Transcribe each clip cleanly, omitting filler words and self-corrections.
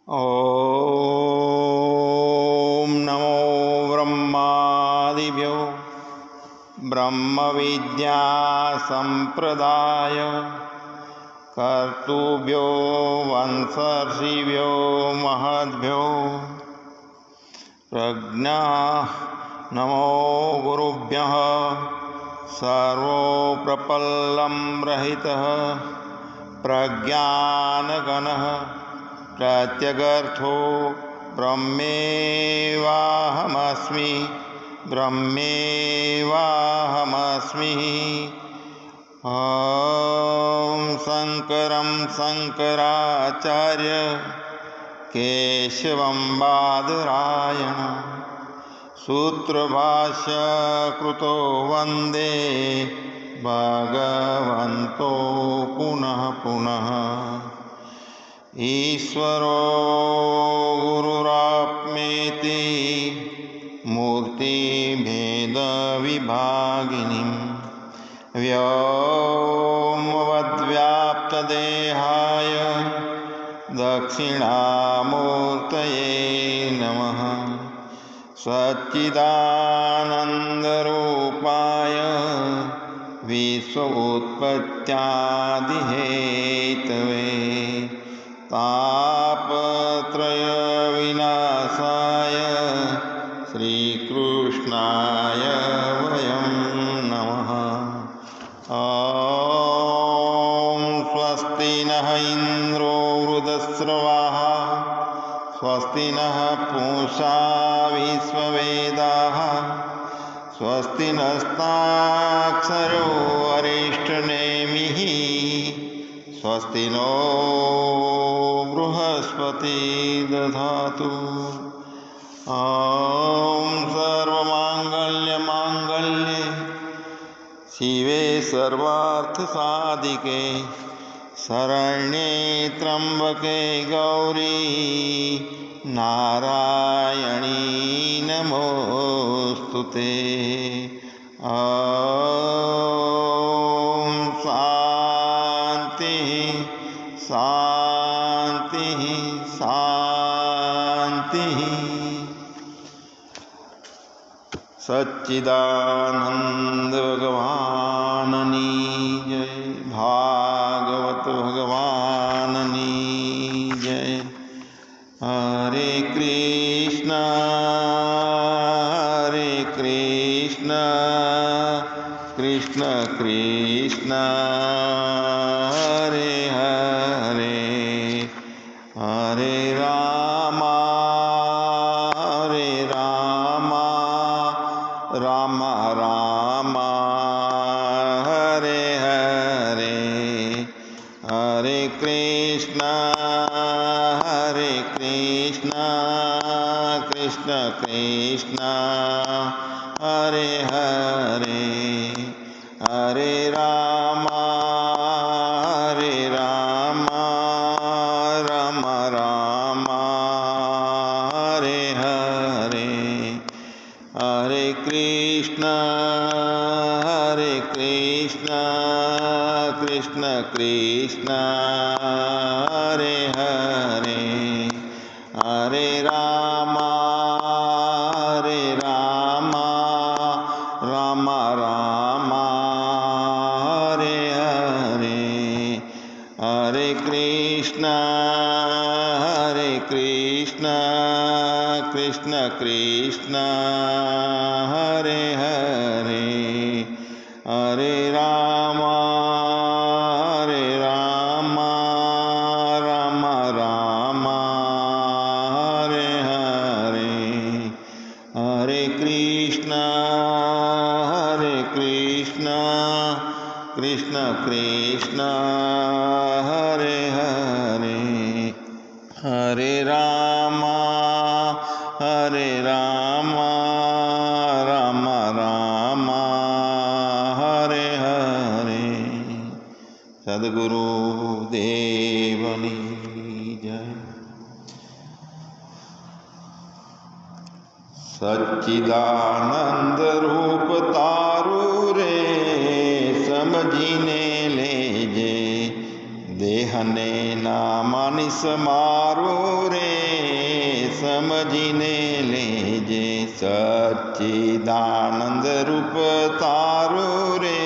ॐ नमो ब्रह्मादिभ्यो ब्रह्मविद्यासम्प्रदाय कर्तृभ्यो वंशर्षिभ्यो महद्भ्यो प्रज्ञा नमो गुरुभ्यः सर्वप्रपल्लं रहितः प्रज्ञानघनः प्रत्यगर्थो ब्रह्मेवाहमस्मि ब्रह्मेवाहमस्मि। ॐ शङ्करं शङ्कराचार्य केशवं बादरायणं सूत्रभाष्य कृतो वन्दे भगवन्तो पुनः पुनः। ईश्वरो गुरुरात्मेति मूर्तिभेदविभागिनीं व्योमवद्व्याप्तदेहाय दक्षिणामूर्तये नमः। सच्चिदानन्दरूपाय विश्वोत्पत्त्यादिहेतवे तापत्रयविनाशाय श्रीकृष्णाय वयं नमः। ॐ स्वस्ति नः इन्द्रो वृद्धश्रवाः स्वस्ति नः पूषा विश्ववेदाः स्वस्ति नस्ताक्षरो अरिष्टनेमिः स्वस्ति नो बृहस्पति दधातु। ॐ सर्वमाङ्गल्यमाङ्गल्ये शिवे सर्वार्थसाधिके शरण्ये त्र्यम्बके गौरी नारायणी नमोस्तुते। ॐ शान्ति शान्ति शान्ति। सच्चिदानंद भगवाननी जय, भागवत भगवाननी जय। हरे कृष्णा कृष्ण कृष्ण हरे हरे, हरे राम राम राम हरे हरे, हरे कृष्ण कृष्ण कृष्ण हरे हरे, हरे राम राम राम हरे हरे, हरे कृष्ण कृष्ण कृष्ण हरे हरे, हरे राम राम राम हरे हरे, हरे कृष्ण कृष्ण कृष्ण हरे हरे, हरे राम राम राम हरे हरे, हरे कृष्ण कृष्ण कृष्ण हरे हरे, हरे राम राम राम हरे हरे। सद्गुरु देवनी जय। सच्चिदानंद रूप तारू रे समझीने ले जे देह દેહને ના માનીશ મારું રે, સમજીને લેજે સચ્ચિદાનંદ રૂપ તારું રે,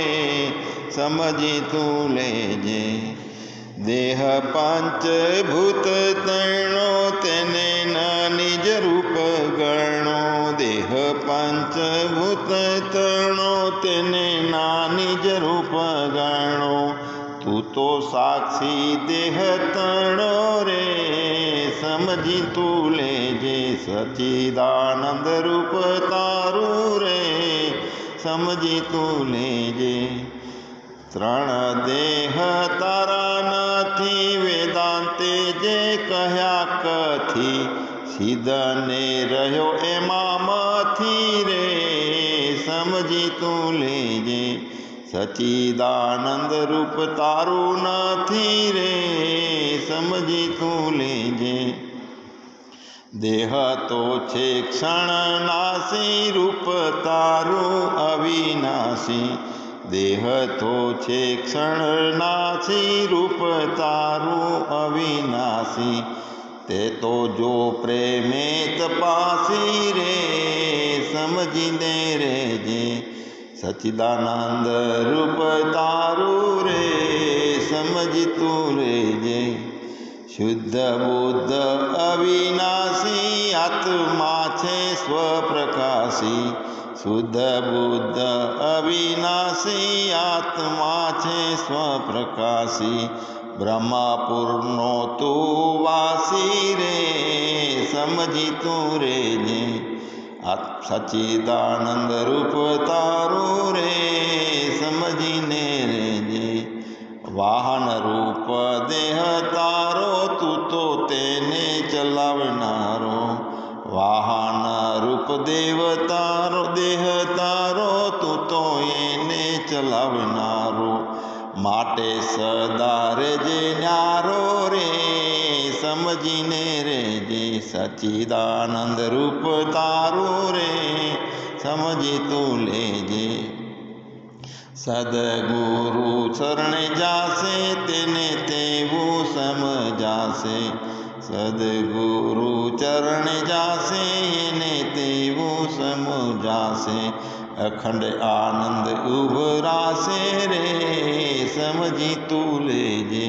સમજી તું લેજે. દેહ પંચભૂત તણો તેને ન નિજ રૂપ ગણો, દેહ પંચભૂત તણો તેને ના નિજ રૂપ ગણો. તું તો સાક્ષી દેહ તણો રે, સમજી તું લેજે સચ્ચિદાનંદ રૂપ તારું રે, સમજી તું લેજે. ત્રણ દેહ તારા નથી, વેદાંતે જે કહ્યા કથી, સિદ્ધને રહ્યો એમાં મથી રે, સમજી તું લેજે સચ્ચિદાનંદ રૂપ તારું નથી રે, સમજી તું લેજે. દેહ તો છે ક્ષણનાશી, રૂપ તારું અવિનાશી, દેહ તો છે ક્ષણનાશી, રૂપ તારું અવિનાશી. તે તો જો પ્રેમે તપાસી રે, સમજીને રેજે સચ્ચિદાનંદ રૂપ તારું રે, સમજી તું રેજે. શુદ્ધ બુદ્ધ અવિનાશી, આત્મા છે સ્વપ્રકાશી, શુદ્ધ બુદ્ધ અવિનાશી, આત્મા છે સ્વપ્રકાશી. બ્રહ્મપુરનો તું વાસી રે, સમજી તું રેજે સચ્ચિદાનંદ રૂપ તારું રે, સમજીને રેજે. વાહન રૂપ દેહ તારો, તું તો તેને ચલાવનારો, વાહન રૂપ દેહ તારો, તું તો એને ચલાવનારો. માટે સદા રેજે ન્યારો રે, સમજીને રેજે સચ્ચિદાનંદ રૂપ તારું રે, સમજી તું લેજે. સદગુરુ શરણે જાશે, તેને તેવું સમજાશે, સદગુરુ ચરણે જાશે, એને તેવું સમજાશે. અખંડ આનંદ ઉભરાશે રે, સમજી તું લેજે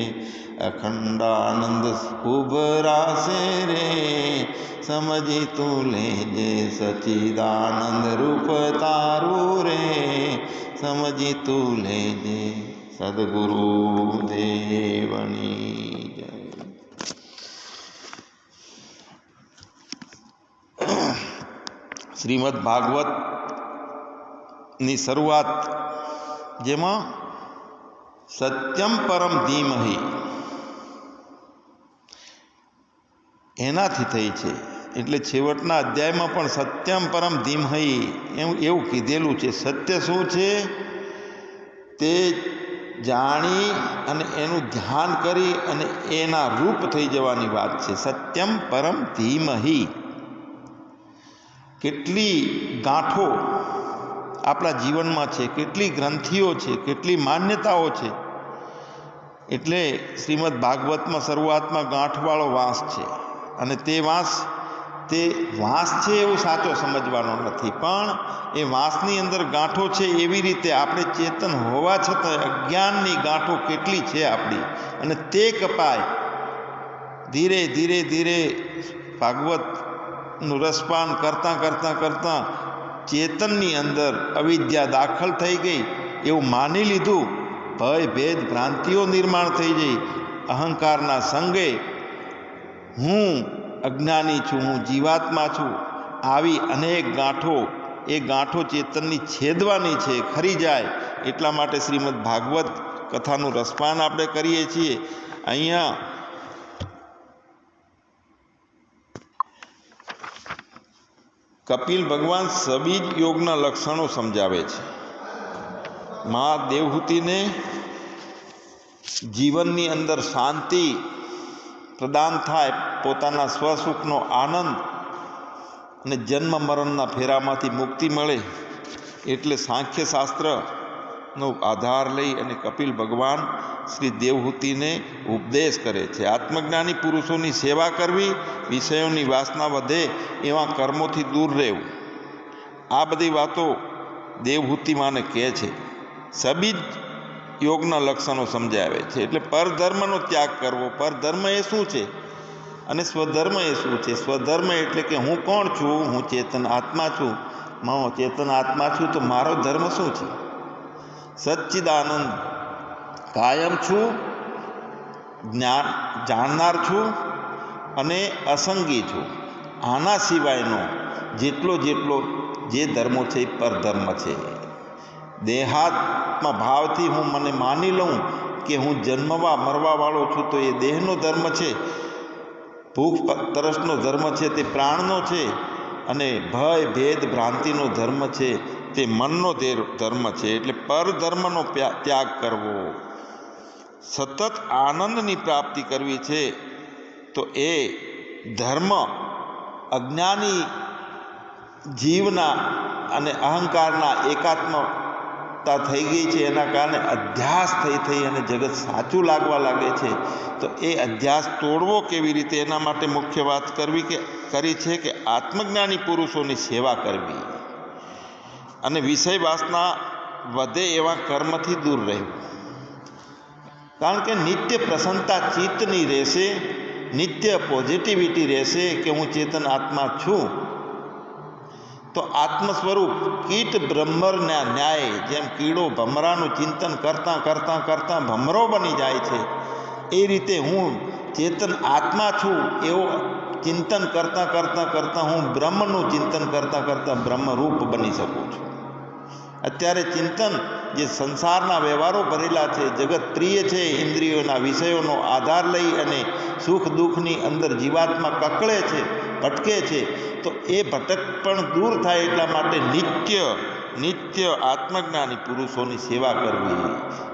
અખંડ આનંદ ઉભરાશે રે, સમજી તું લેજે સચ્ચિદાનંદ રૂપ તારું રે, સમજી તું લેજે. સદગુરુ દેવની જય. શ્રીમદ ભાગવતની શરૂઆત જેમાં સત્યમ પરમ ધીમહિ એનાથી થઈ છે. એટલે છેવટના અધ્યાયમાં પણ સત્યમ પરમ ધીમહિ એવું કીધેલું છે. સત્ય શું છે તે જાણી અને એનું ધ્યાન કરી અને એના રૂપ થઈ જવાની વાત છે. સત્યમ પરમ ધીમહિ. કેટલી ગાંઠો આપણા જીવનમાં છે, કેટલી ગ્રંથિઓ છે, કેટલી માન્યતાઓ છે. એટલે શ્રીમદ ભાગવતમાં શરૂઆતમાં ગાંઠવાળો વાંસ છે, અને તે વાંસ છે એવું સાચો સમજવાનો નથી, પણ એ વાંસની અંદર ગાંઠો છે. એવી રીતે આપણે ચેતન હોવા છતાં અજ્ઞાનની ગાંઠો કેટલી છે આપણી, અને તે કપાય ધીરે ધીરે ધીરે ભાગવતનું રસપાન કરતાં ચેતનની અંદર અવિદ્યા દાખલ થઈ ગઈ એવું માની લીધું. ભય ભેદ ભ્રાંતિઓ નિર્માણ થઈ ગઈ. અહંકારના સંગે હું અજ્ઞાની છું, હું જીવાત્મા છું, આવી અનેક ગાંઠો, એ ગાંઠો ચેતનની છેદવાની છે, ખરી જાય. એટલા માટે શ્રીમદ ભાગવત કથાનું રસપાન આપણે કરીએ છીએ. અહીંયા કપિલ ભગવાન સબીજ યોગના લક્ષણો સમજાવે છે. મા દેવહૂતિને જીવનની અંદર શાંતિ પ્રદાન થાય, પોતાના સ્વસુખનો આનંદ અને જન્મ મરણના ફેરામાંથી મુક્તિ મળે, એટલે સાંખ્યશાસ્ત્રનો આધાર લઈ અને કપિલ ભગવાન શ્રી દેવહૂતિને ઉપદેશ કરે છે. આત્મજ્ઞાની પુરુષોની સેવા કરવી, વિષયોની વાસના વધે એવા કર્મોથી દૂર રહેવું, આ બધી વાતો દેવહૂતિ માને કહે છે. સબીજ યોગના લક્ષણો સમજાવે છે. એટલે પરધર્મનો ત્યાગ કરવો. પરધર્મ એ શું છે અને સ્વધર્મ એ શું છે? સ્વધર્મ એટલે કે હું કોણ છું? હું ચેતન આત્મા છું. હું ચેતન આત્મા છું તો મારો ધર્મ શું છે? સચ્ચિદાનંદ કાયમ છું, જ્ઞાન જાણનાર છું અને અસંગી છું. આના સિવાયનો જેટલો જે ધર્મો છે એ પરધર્મ છે. દેહાત્મ ભાવથી હું મને માની લઉં કે હું જન્મવા મરવા વાળો છું તો એ દેહનો ધર્મ છે. ભૂખ તરસનો ધર્મ છે તે પ્રાણનો છે, અને ભય ભેદ ભ્રાંતિનો ધર્મ છે તે મનનો ધર્મ છે. એટલે પરધર્મનો ત્યાગ કરવો. સતત આનંદની પ્રાપ્તિ કરવી છે તો એ ધર્મ અજ્ઞાની જીવના અને અહંકારના એકાત્મતા થઈ ગઈ છે. એના કારણે અધ્યાસ થઈ અને જગત સાચું લાગવા લાગે છે. તો એ અધ્યાસ તોડવો કેવી રીતે, એના માટે મુખ્ય વાત કરી છે કે આત્મજ્ઞાની પુરુષોની સેવા કરવી અને વિષય વાસના વધે એવા કર્મથી દૂર રહેવું. કારણ કે નિત્ય પ્રસન્નતા ચિત્તની રહેશે, નિત્ય પોઝિટિવિટી રહેશે કે હું ચેતન આત્મા છું. તો આત્મ સ્વરૂપ કીટ બ્રહ્મરના ન્યાય, જેમ કીડો ભમરાનું ચિંતન કરતાં કરતાં કરતાં ભમરો બની જાય છે, એ રીતે હું ચેતન આત્મા છું એવો ચિંતન કરતાં કરતાં કરતાં હું બ્રહ્મનું ચિંતન કરતાં કરતાં બ્રહ્મરૂપ બની શકું છું. અત્યારે ચિંતન જે સંસારના વ્યવહારો ભરેલા છે, જગત પ્રિય છે, ઇન્દ્રિયોના વિષયોનો આધાર લઈ અને સુખ દુઃખની અંદર જીવાત્મા કકળે છે, ભટકે છે, તો એ ભટક પણ દૂર થાય એટલા માટે નિત્ય આત્મજ્ઞાની પુરુષોની સેવા કરવી,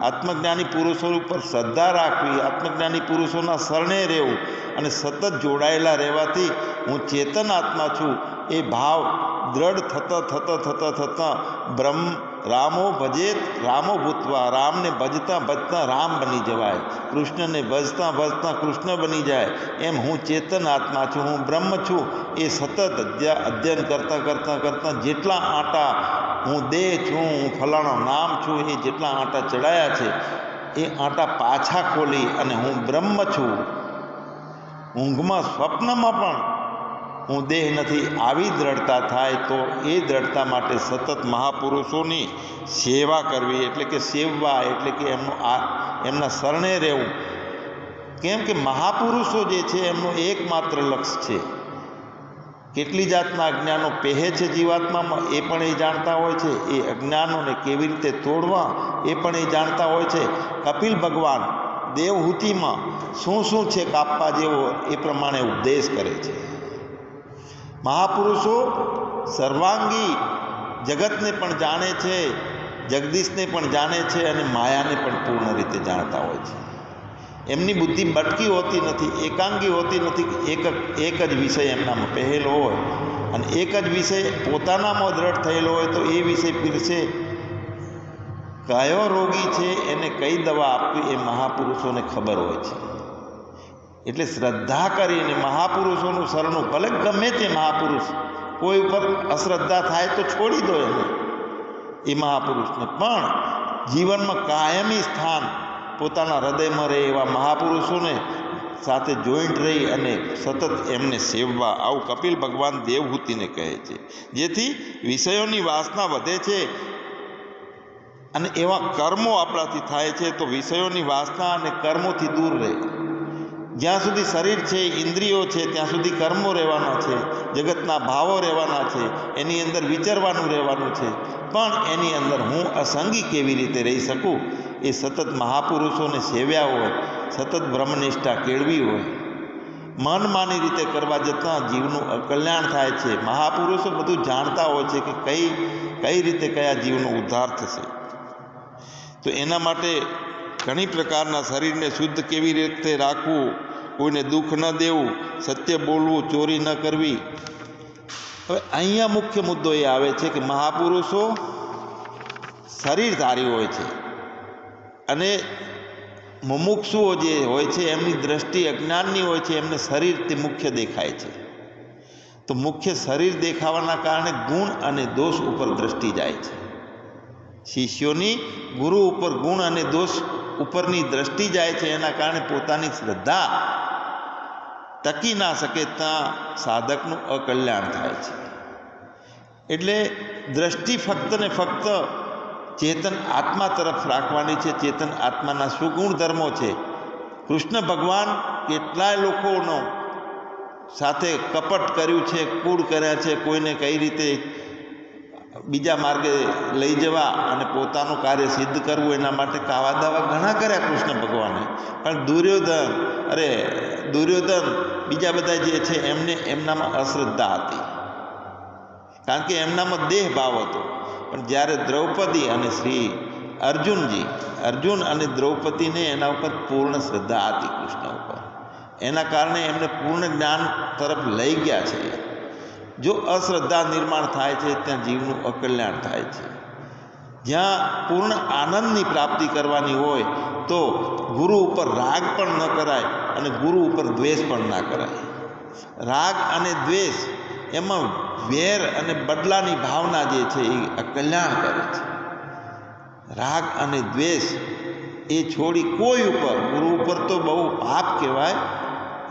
આત્મજ્ઞાની પુરુષો ઉપર શ્રદ્ધા રાખવી, આત્મજ્ઞાની પુરુષોના શરણે રહેવું અને સતત જોડાયેલા રહેવાથી હું ચેતન આત્મા છું એ ભાવ દ્રઢ થતાં બ્રહ્મ રામો ભજેત રામો ભૂતવા, રામને ભજતા ભજતા રામ બની જવાય, કૃષ્ણને ભજતા ભજતા કૃષ્ણ બની જાય. એમ હું ચેતન આત્મા છું, હું બ્રહ્મ છું, એ સતત અધ્યયન કરતાં જેટલા આંટા હું દેહ છું, હું ફલાણો નામ છું, એ જેટલા આંટા ચડાયા છે એ આંટા પાછા ખોલી અને હું બ્રહ્મ છું, ઊંઘમાં સ્વપ્નમાં પણ હું દેહ નથી, આવી દ્રઢતા થાય તો એ દ્રઢતા માટે સતત મહાપુરુષોની સેવા કરવી, એટલે કે સેવવા, એટલે કે એમના શરણે રહેવું. કેમ કે મહાપુરુષો જે છે એમનું એકમાત્ર લક્ષ્ય છે. કેટલી જાતના અજ્ઞાનો પહેરે છે જીવાત્મામાં એ પણ એ જાણતા હોય છે, એ અજ્ઞાનોને કેવી રીતે તોડવા એ પણ એ જાણતા હોય છે. કપિલ ભગવાન દેવહૂતિમાં શું છે કાપવા જેવો એ પ્રમાણે ઉપદેશ કરે છે. મહાપુરુષો સર્વાંગી જગતને પણ જાણે છે, જગદીશને પણ જાણે છે અને માયાને પણ પૂર્ણ રીતે જાણતા હોય છે. એમની બુદ્ધિ બટકી હોતી નથી, એકાંગી હોતી નથી. એક જ વિષય એમનામાં પહેલો હોય અને એક જ વિષય પોતાનામાં દ્રઢ થયેલો હોય તો એ વિષય પીરસે. કયો રોગી છે એને કઈ દવા આપવી એ મહાપુરુષોને ખબર હોય છે. એટલે શ્રદ્ધા કરીને મહાપુરુષોનું શરણું, ભલે ગમે તે મહાપુરુષ, કોઈ ઉપર અશ્રદ્ધા થાય તો છોડી દો એને, એ મહાપુરુષને, પણ જીવનમાં કાયમી સ્થાન પોતાના હૃદયમાં રહે એવા મહાપુરુષોને સાથે જોઈન્ટ રહી અને સતત એમને સેવવા, આવું કપિલ ભગવાન દેવહૂતિને કહે છે. જેથી વિષયોની વાસના વધે છે અને એવા કર્મો આપણાથી થાય છે તો વિષયોની વાસના અને કર્મોથી દૂર રહે. જ્યાં સુધી શરીર છે, ઇન્દ્રિયો છે, ત્યાં સુધી કર્મો રહેવાના છે, જગતના ભાવો રહેવાના છે, એની અંદર વિચરવાનું રહેવાનું છે. પણ એની અંદર હું અસંગી કેવી રીતે રહી શકું, એ સતત મહાપુરુષોને સેવ્યા હોય, સતત બ્રહ્મનિષ્ઠા કેળવી હોય, મન માની રીતે કરવા જતાં જીવનું કલ્યાણ થાય છે. મહાપુરુષો બધું જાણતા હોય છે કે કઈ રીતે કયા જીવનો ઉદ્ધાર થશે. તો એના માટે ઘણી પ્રકારના શરીરને શુદ્ધ કેવી રીતે રાખવું, કોઈને દુઃખ ન દેવું, સત્ય બોલવું, ચોરી ન કરવી. હવે અહીંયા મુખ્ય મુદ્દો એ આવે છે કે મહાપુરુષો શરીરધારી હોય છે અને મુમુક્ષુઓ જે હોય છે એમની દ્રષ્ટિ અજ્ઞાનની હોય છે, એમને શરીર તે મુખ્ય દેખાય છે. તો મુખ્ય શરીર દેખાવાના કારણે ગુણ અને દોષ ઉપર દ્રષ્ટિ જાય છે. શિષ્યોની ગુરુ ઉપર ગુણ અને દોષ ઉપરની દ્રષ્ટિ જાય છે, એના કારણે પોતાની શ્રદ્ધા ટકી ના શકે, ત્યાં સાધકનું અકલ્યાણ થાય છે. એટલે દ્રષ્ટિ ફક્ત ને ફક્ત ચેતન આત્મા તરફ રાખવાની છે. ચેતન આત્માના સુગુણ ધર્મો છે. કૃષ્ણ ભગવાન કેટલાય લોકોનો સાથે કપટ કર્યું છે, કૂડ કર્યા છે, કોઈને કઈ રીતે બીજા માર્ગે લઈ જવા અને પોતાનું કાર્ય સિદ્ધ કરવું, એના માટે કાવા દાવા ઘણા કર્યા કૃષ્ણ ભગવાને. પણ દુર્યોધન બીજા બધા જે છે એમને એમનામાં અશ્રદ્ધા હતી, કારણ કે એમનામાં દેહ ભાવ હતો. પણ જ્યારે દ્રૌપદી અને શ્રી અર્જુન અને દ્રૌપદીને એના ઉપર પૂર્ણ શ્રદ્ધા હતી કૃષ્ણ ઉપર, એના કારણે એમને પૂર્ણ જ્ઞાન તરફ લઈ ગયા છે. જો અશ્રદ્ધા નિર્માણ થાય છે ત્યાં જીવનું અકલ્યાણ થાય છે. જ્યાં પૂર્ણ આનંદની પ્રાપ્તિ કરવાની હોય તો ગુરુ ઉપર રાગ પણ ન કરાય અને ગુરુ ઉપર દ્વેષ પણ ના કરાય. રાગ અને દ્વેષ એમાં વેર અને બદલાની ભાવના જે છે એ અકલ્યાણ કરે છે. રાગ અને દ્વેષ એ છોડી કોઈ ઉપર, ગુરુ ઉપર તો બહુ પાપ કહેવાય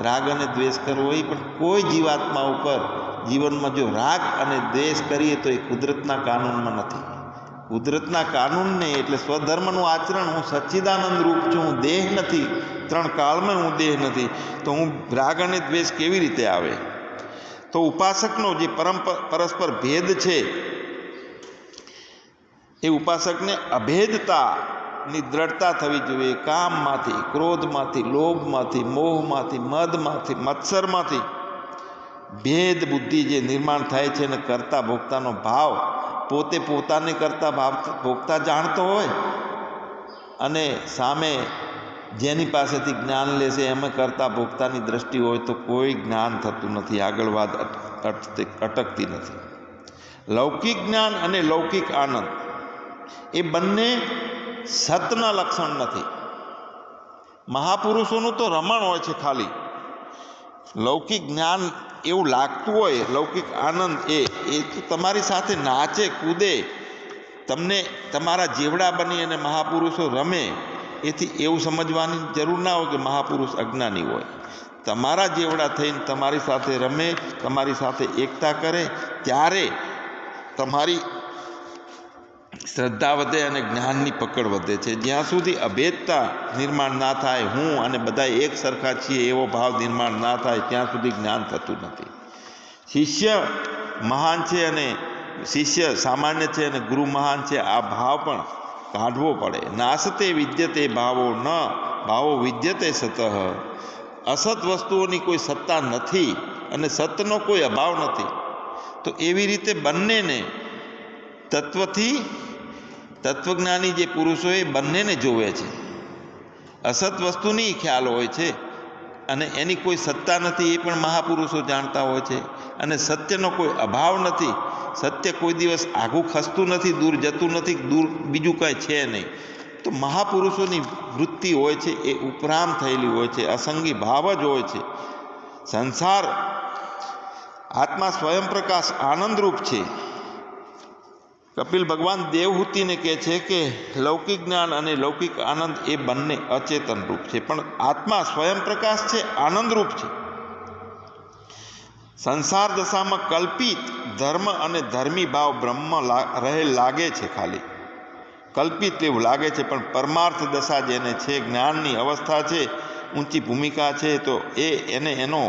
રાગ અને દ્વેષ કરવો એ, પણ કોઈ જીવાત્મા ઉપર જીવનમાં જો રાગ અને દ્વેષ કરીએ તો એ કુદરતના કાનૂનમાં નથી. કુદરતના કાનૂનને એટલે સ્વધર્મનું આચરણ, હું સચ્ચિદાનંદ રૂપ છું, હું દેહ નથી, 3 કાળમાં હું દેહ નથી, તો હું રાગ અને દ્વેષ કેવી રીતે આવે? તો ઉપાસકનો જે પરસ્પર ભેદ છે એ ઉપાસકને અભેદતાની દ્રઢતા થવી જોઈએ. કામમાંથી, ક્રોધમાંથી, લોભમાંથી, મોહમાંથી, મદમાંથી, મત્સરમાંથી ભેદ બુદ્ધિ જે નિર્માણ થાય છે અને કરતા ભોગતાનો ભાવ, પોતે પોતાને કરતા ભોગતા જાણતો હોય અને સામે જેની પાસેથી જ્ઞાન લેશે એમાં કરતા ભોગતાની દ્રષ્ટિ હોય તો કોઈ જ્ઞાન થતું નથી, આગળ વાત અટકતી નથી. લૌકિક જ્ઞાન અને લૌકિક આનંદ એ બંને સતના લક્ષણ નથી. મહાપુરુષોનું તો રમણ હોય છે ખાલી. લૌકિક જ્ઞાન એવું લાગતું હોય, લૌકિક આનંદ એ તો તમારી સાથે નાચે કૂદે, તમને તમારા જેવડા બની અને મહાપુરુષો રમે, એથી એવું સમજવાની જરૂર ના હોય કે મહાપુરુષ અજ્ઞાની હોય. તમારા જેવડા થઈને તમારી સાથે રમે, તમારી સાથે એકતા કરે, ત્યારે તમારી શ્રદ્ધા વધે અને જ્ઞાનની પકડ વધે છે. જ્યાં સુધી અભેદતા નિર્માણ ના થાય, હું અને બધા એક સરખા છીએ એવો ભાવ નિર્માણ ના થાય, ત્યાં સુધી જ્ઞાન થતું નથી. શિષ્ય મહાન છે અને શિષ્ય સામાન્ય છે અને ગુરુ મહાન છે, આ ભાવ પણ કાઢવો પડે. નાસતે વિદ્યતે ભાવો વિદ્યતે સતઃ. અસત વસ્તુઓની કોઈ સત્તા નથી અને સતનો કોઈ અભાવ નથી. તો એવી રીતે બંનેને તત્વજ્ઞાની જે પુરુષો એ બંનેને જોવે છે. અસત વસ્તુની ખ્યાલ હોય છે અને એની કોઈ સત્તા નથી એ પણ મહાપુરુષો જાણતા હોય છે, અને સત્યનો કોઈ અભાવ નથી. સત્ય કોઈ દિવસ આઘું ખસતું નથી, દૂર જતું નથી, દૂર બીજું કાંઈ છે નહીં. તો મહાપુરુષોની વૃત્તિ હોય છે એ ઉપરામ થયેલી હોય છે, અસંગી ભાવ જ હોય છે. સંસાર આત્મા સ્વયં પ્રકાશ આનંદરૂપ છે. કપિલ ભગવાન દેવહૂતિને કહે છે કે લૌકિક જ્ઞાન અને લૌકિક આનંદ એ બંને અચેતન રૂપ છે, પણ આત્મા સ્વયં પ્રકાશ છે, આનંદરૂપ છે. સંસાર દશામાં કલ્પિત ધર્મ અને ધર્મી ભાવ બ્રહ્મ રહેલ લાગે છે, ખાલી કલ્પિત એવું લાગે છે, પણ પરમાર્થ દશા જેને છે, જ્ઞાનની અવસ્થા છે, ઊંચી ભૂમિકા છે, તો એનો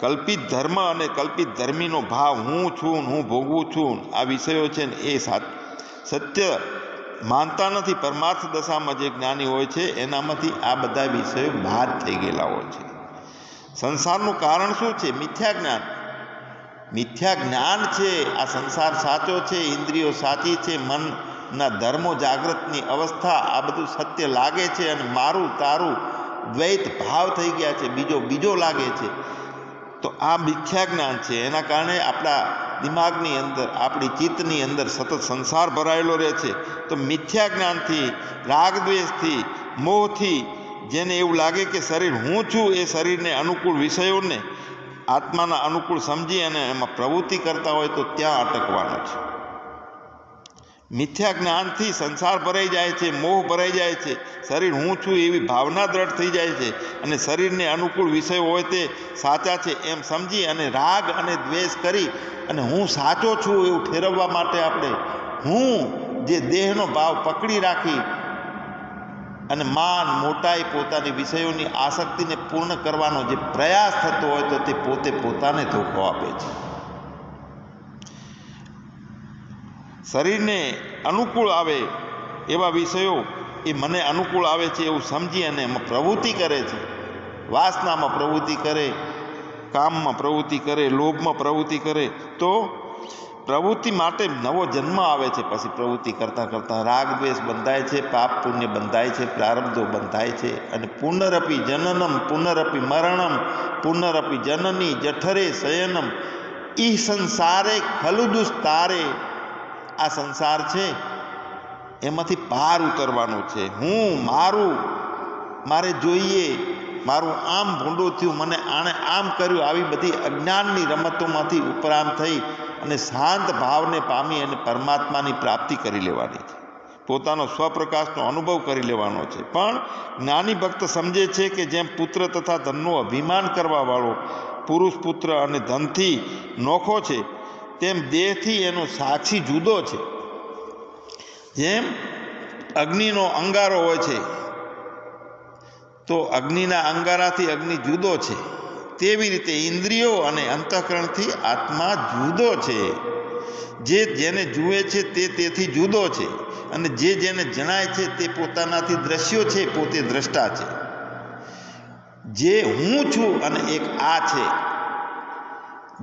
કલ્પિત ધર્મ અને કલ્પિત ધર્મીનો ભાવ, હું છું, હું ભોગવું છું, આ વિષયો છે ને એ સત્ય માનતા નથી. પરમાર્થ દશામાં જે જ્ઞાની હોય છે એનામાંથી આ બધા વિષયો બહાર થઈ ગયેલા હોય છે. સંસારનું કારણ શું છે? મિથ્યા જ્ઞાન. મિથ્યા જ્ઞાન છે. આ સંસાર સાચો છે, ઇન્દ્રિયો સાચી છે, મનના ધર્મો જાગૃતની અવસ્થા, આ બધું સત્ય લાગે છે અને મારું તારું દ્વૈત ભાવ થઈ ગયા છે, બીજો લાગે છે. તો આ મિથ્યા જ્ઞાન છે. એના કારણે આપણા દિમાગની અંદર, આપણી ચિત્તની અંદર સતત સંસાર ભરાયેલો રહે છે. તો મિથ્યા જ્ઞાનથી, રાગદ્વેષથી, મોહથી જેને એવું લાગે કે શરીર હું છું, એ શરીરને અનુકૂળ વિષયોને આત્માના અનુકૂળ સમજી અને એમાં પ્રવૃત્તિ કરતા હોય તો ત્યાં અટકવાનો છે. મિથ્યા જ્ઞાનથી સંસાર ભરાઈ જાય છે, મોહ ભરાઈ જાય છે, શરીર હું છું એવી ભાવના દ્રઢ થઈ જાય છે અને શરીરને અનુકૂળ વિષયો હોય તે સાચા છે એમ સમજી અને રાગ અને દ્વેષ કરી અને હું સાચો છું એવું ઠેરવવા માટે આપણે હું જે દેહનો ભાવ પકડી રાખી અને માન મોટાઈ પોતાની વિષયોની આસક્તિને પૂર્ણ કરવાનો જે પ્રયાસ થતો હોય તો તે પોતે પોતાને ધોખો આપે છે. શરીરને અનુકૂળ આવે એવા વિષયો એ મને અનુકૂળ આવે છે એવું સમજી અને એમાં પ્રવૃત્તિ કરે છે. વાસનામાં પ્રવૃત્તિ કરે, કામમાં પ્રવૃત્તિ કરે, લોભમાં પ્રવૃત્તિ કરે તો પ્રવૃત્તિ માટે નવો જન્મ આવે છે. પછી પ્રવૃત્તિ કરતાં કરતાં રાગ દ્વેષ બંધાય છે, પાપ પુણ્ય બંધાય છે, પ્રારબ્ધો બંધાય છે અને પુનરપી જનનમ પુનરપી મરણમ પુનરપી જનની જઠરે શયનમ ઈ સંસારે ખલુદુસ્તારે. આ સંસાર છે એમાંથી પાર ઉતરવાનું છે. હું મારું, મારે જોઈએ, મારું આમ ભૂંડું થયું, મને આણે આમ કર્યું, આવી બધી અજ્ઞાનની રમતોમાંથી ઉપરામ થઈ અને શાંત ભાવને પામી અને પરમાત્માની પ્રાપ્તિ કરી લેવાની છે. પોતાનો સ્વપ્રકાશનો અનુભવ કરી લેવાનો છે. પણ જ્ઞાની ભક્ત સમજે છે કે જેમ પુત્ર તથા ધનનું અભિમાન કરવાવાળો પુરુષ પુત્ર અને ધનથી નોખો છે તેમ દેહથી એનો સાક્ષી જુદો છે. જેમ અગ્નિનો અંગારો હોય છે તો અગ્નિના અંગારાથી અગ્નિ જુદો છે, તેવી રીતે ઇન્દ્રિયો અને અંતઃકરણથી આત્મા જુદો છે. જે જેને જુએ છે તે તેથી જુદો છે અને જે જેને જણાય છે તે પોતાનાથી દ્રશ્યો છે, પોતે દ્રષ્ટા છે. જે હું છું અને એક આ છે,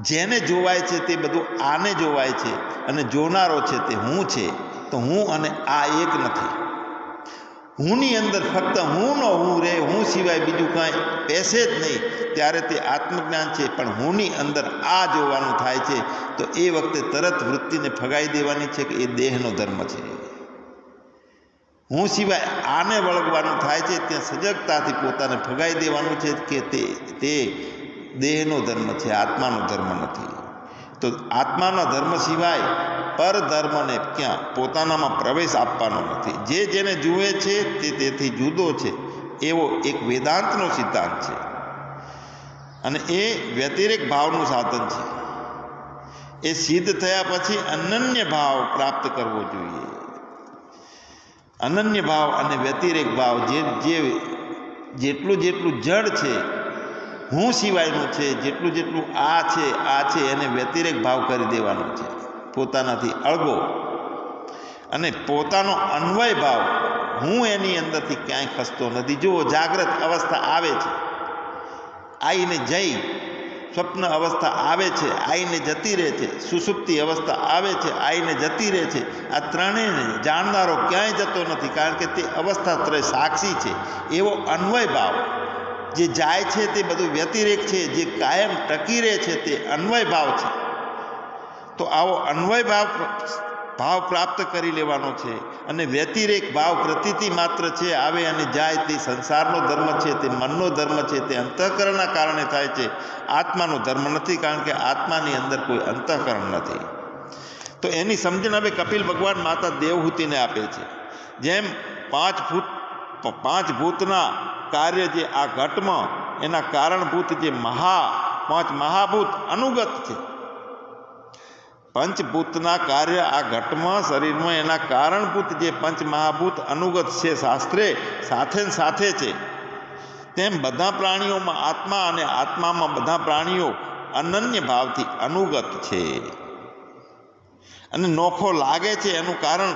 જેને જોવાય છે તે બધું આને જોવાય છે અને જોનારો છે તે હું છે. તો હું અને આ એક નથી. હુંની અંદર ફક્ત હુંનો હું રે, હું સિવાય બીજું કાંઈ પેસે જ નહીં, ત્યારે તે આત્મજ્ઞાન છે. પણ હુંની અંદર આ જોવાનું થાય છે તો એ વખતે તરત વૃત્તિને ફગાઈ દેવાની છે કે એ દેહનો ધર્મ છે. હું સિવાય આને વળગવાનું થાય છે ત્યાં સજગતાથી પોતાને ફગાઈ દેવાનું છે કે તે દેહનો ધર્મ છે, આત્માનો ધર્મ નથી. તો આત્માના ધર્મ સિવાય પરધર્મને ક્યાં પોતાનામાં પ્રવેશ આપવાનો નથી. જે જેને જુએ છે તે તેથી જુદો છે એવો એક વેદાંતનો સિદ્ધાંત છે અને એ વ્યતિરેક ભાવનું સાધન છે. એ સિદ્ધ થયા પછી અનન્ય ભાવ પ્રાપ્ત કરવો જોઈએ. અનન્ય ભાવ અને વ્યતિરેક ભાવ જેટલું જેટલું જડ છે, હું સિવાયનું છે, જેટલું જેટલું આ છે એને વ્યતિરેક ભાવ કરી દેવાનો છે, પોતાનાથી અળગો. અને પોતાનો અન્વય ભાવ હું એની અંદરથી ક્યાંય ખસતો નથી. જુઓ, જાગ્રત અવસ્થા આવે છે, આઈને જઈ, સ્વપ્ન અવસ્થા આવે છે, આઈને જતી રહે છે, સુષુપ્તિ અવસ્થા આવે છે, આઈને જતી રહે છે. આ ત્રણેયને જાણનારો ક્યાંય જતો નથી, કારણ કે તે અવસ્થા ત્રય સાક્ષી છે. એવો અન્વય ભાવ જે જાય છે તે બધું વ્યતિરેક છે, જે કાયમ ટકી રહે છે તે અન્વય ભાવ છે. તો આવો અન્વય ભાવ પ્રાપ્ત કરી લેવાનો છે. અને વ્યતિરેક ભાવ પ્રતીતિ માત્ર છે, આવે અને જાય, તે સંસારનો ધર્મ છે, તે મનનો ધર્મ છે, તે અંતઃકરણના કારણે થાય છે, આત્માનો ધર્મ નથી, કારણ કે આત્માની અંદર કોઈ અંતઃકરણ નથી. તો એની સમજણ હવે કપિલ ભગવાન માતા દેવહૂતિને આપે છે. જેમ પાંચ ભૂતના કાર્ય જે આ ઘટમાં એના કારણભૂત જે પાંચ મહાભૂત અનુગત છે, પંચભૂતના કાર્ય આ ઘટમાં શરીરમાં એના કારણભૂત જે પંચ મહાભૂત અનુગત છે, શાસ્ત્રે સાથે છે. તેમ બધા પ્રાણીઓમાં આત્મા અને આત્મામાં બધા પ્રાણીઓ અનન્ય ભાવથી અનુગત છે. અને નોખો લાગે છે એનું કારણ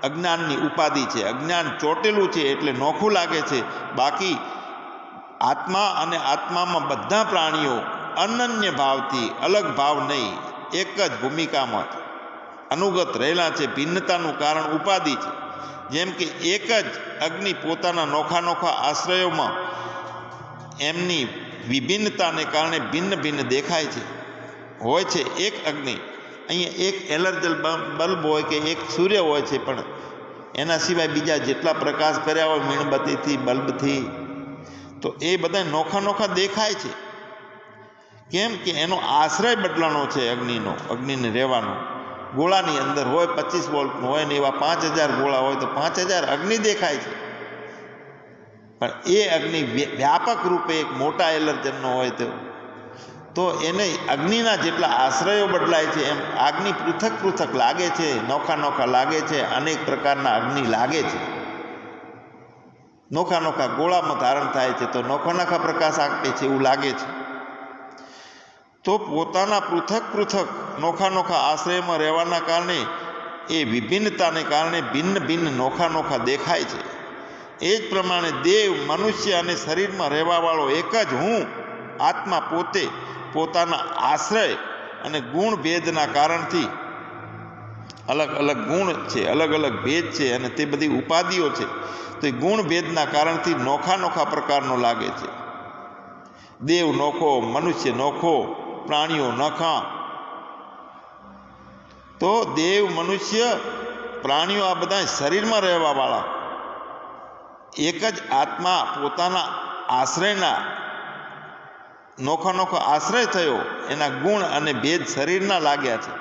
અજ્ઞાનની ઉપાધિ છે. અજ્ઞાન ચોટેલું છે એટલે નોખું લાગે છે. બાકી આત્મા અને આત્મામાં બધા પ્રાણીઓ અનન્ય ભાવથી, અલગ ભાવ નહીં, એક જ ભૂમિકામાં અનુગત રહેલા છે. ભિન્નતાનું કારણ ઉપાધિ છે. જેમ કે એક જ અગ્નિ પોતાના નોખા આશ્રયોમાં એમની વિભિન્નતાને કારણે ભિન્ન ભિન્ન દેખાય છે, હોય છે એક અગ્નિ. અહીંયા એક એલર્જલ બલ્બ હોય કે એક સૂર્ય હોય છે, પણ એના સિવાય બીજા જેટલા પ્રકાશ કર્યા હોય, મીણબત્તીથી, બલ્બથી, તો એ બધા નોખા નોખા દેખાય છે. કેમ કે એનો આશ્રય બદલાનો છે અગ્નિનો, અગ્નિને રહેવાનો. ગોળાની અંદર હોય 25 વોલ્ટનો હોય ને એવા 5000 ગોળા હોય તો 5000 અગ્નિ દેખાય છે. પણ એ અગ્નિ વ્યાપક રૂપે એક મોટા એલર્જનનો હોય તો એને અગ્નિના જેટલા આશ્રયો બદલાય છે એમ અગ્નિ પૃથક પૃથક લાગે છે, નોખા નોખા લાગે છે, અનેક પ્રકારના અગ્નિ લાગે છે. નોખા નોખા ગોળામાં ધારણ થાય છે તો નોખા નોખા પ્રકાશ આપે છે એવું લાગે છે. તો પોતાના પૃથક પૃથક નોખા નોખા આશ્રયમાં રહેવાના કારણે એ વિભિન્નતાને કારણે ભિન્ન ભિન્ન નોખા નોખા દેખાય છે. એ જ પ્રમાણે દેવ, મનુષ્ય અને શરીરમાં રહેવાવાળો એક જ હું આત્મા પોતે પોતાના આશ્રય અને ગુણ ભેદના કારણથી અલગ અલગ ગુણ છે, અલગ અલગ ભેદ છે અને તે બધી ઉપાધિઓ છે. તો એ ગુણ ભેદના કારણથી નોખા નોખા પ્રકારનો લાગે છે. દેવ નોખો, મનુષ્ય નોખો, પ્રાણીઓ નોખા. તો દેવ, મનુષ્ય, પ્રાણીઓ આ બધા શરીરમાં રહેવાવાળા એક જ આત્મા પોતાના આશ્રયના નોખો નોખો આશ્રય થયો, એના ગુણ અને ભેદ શરીરના લાગ્યા છે.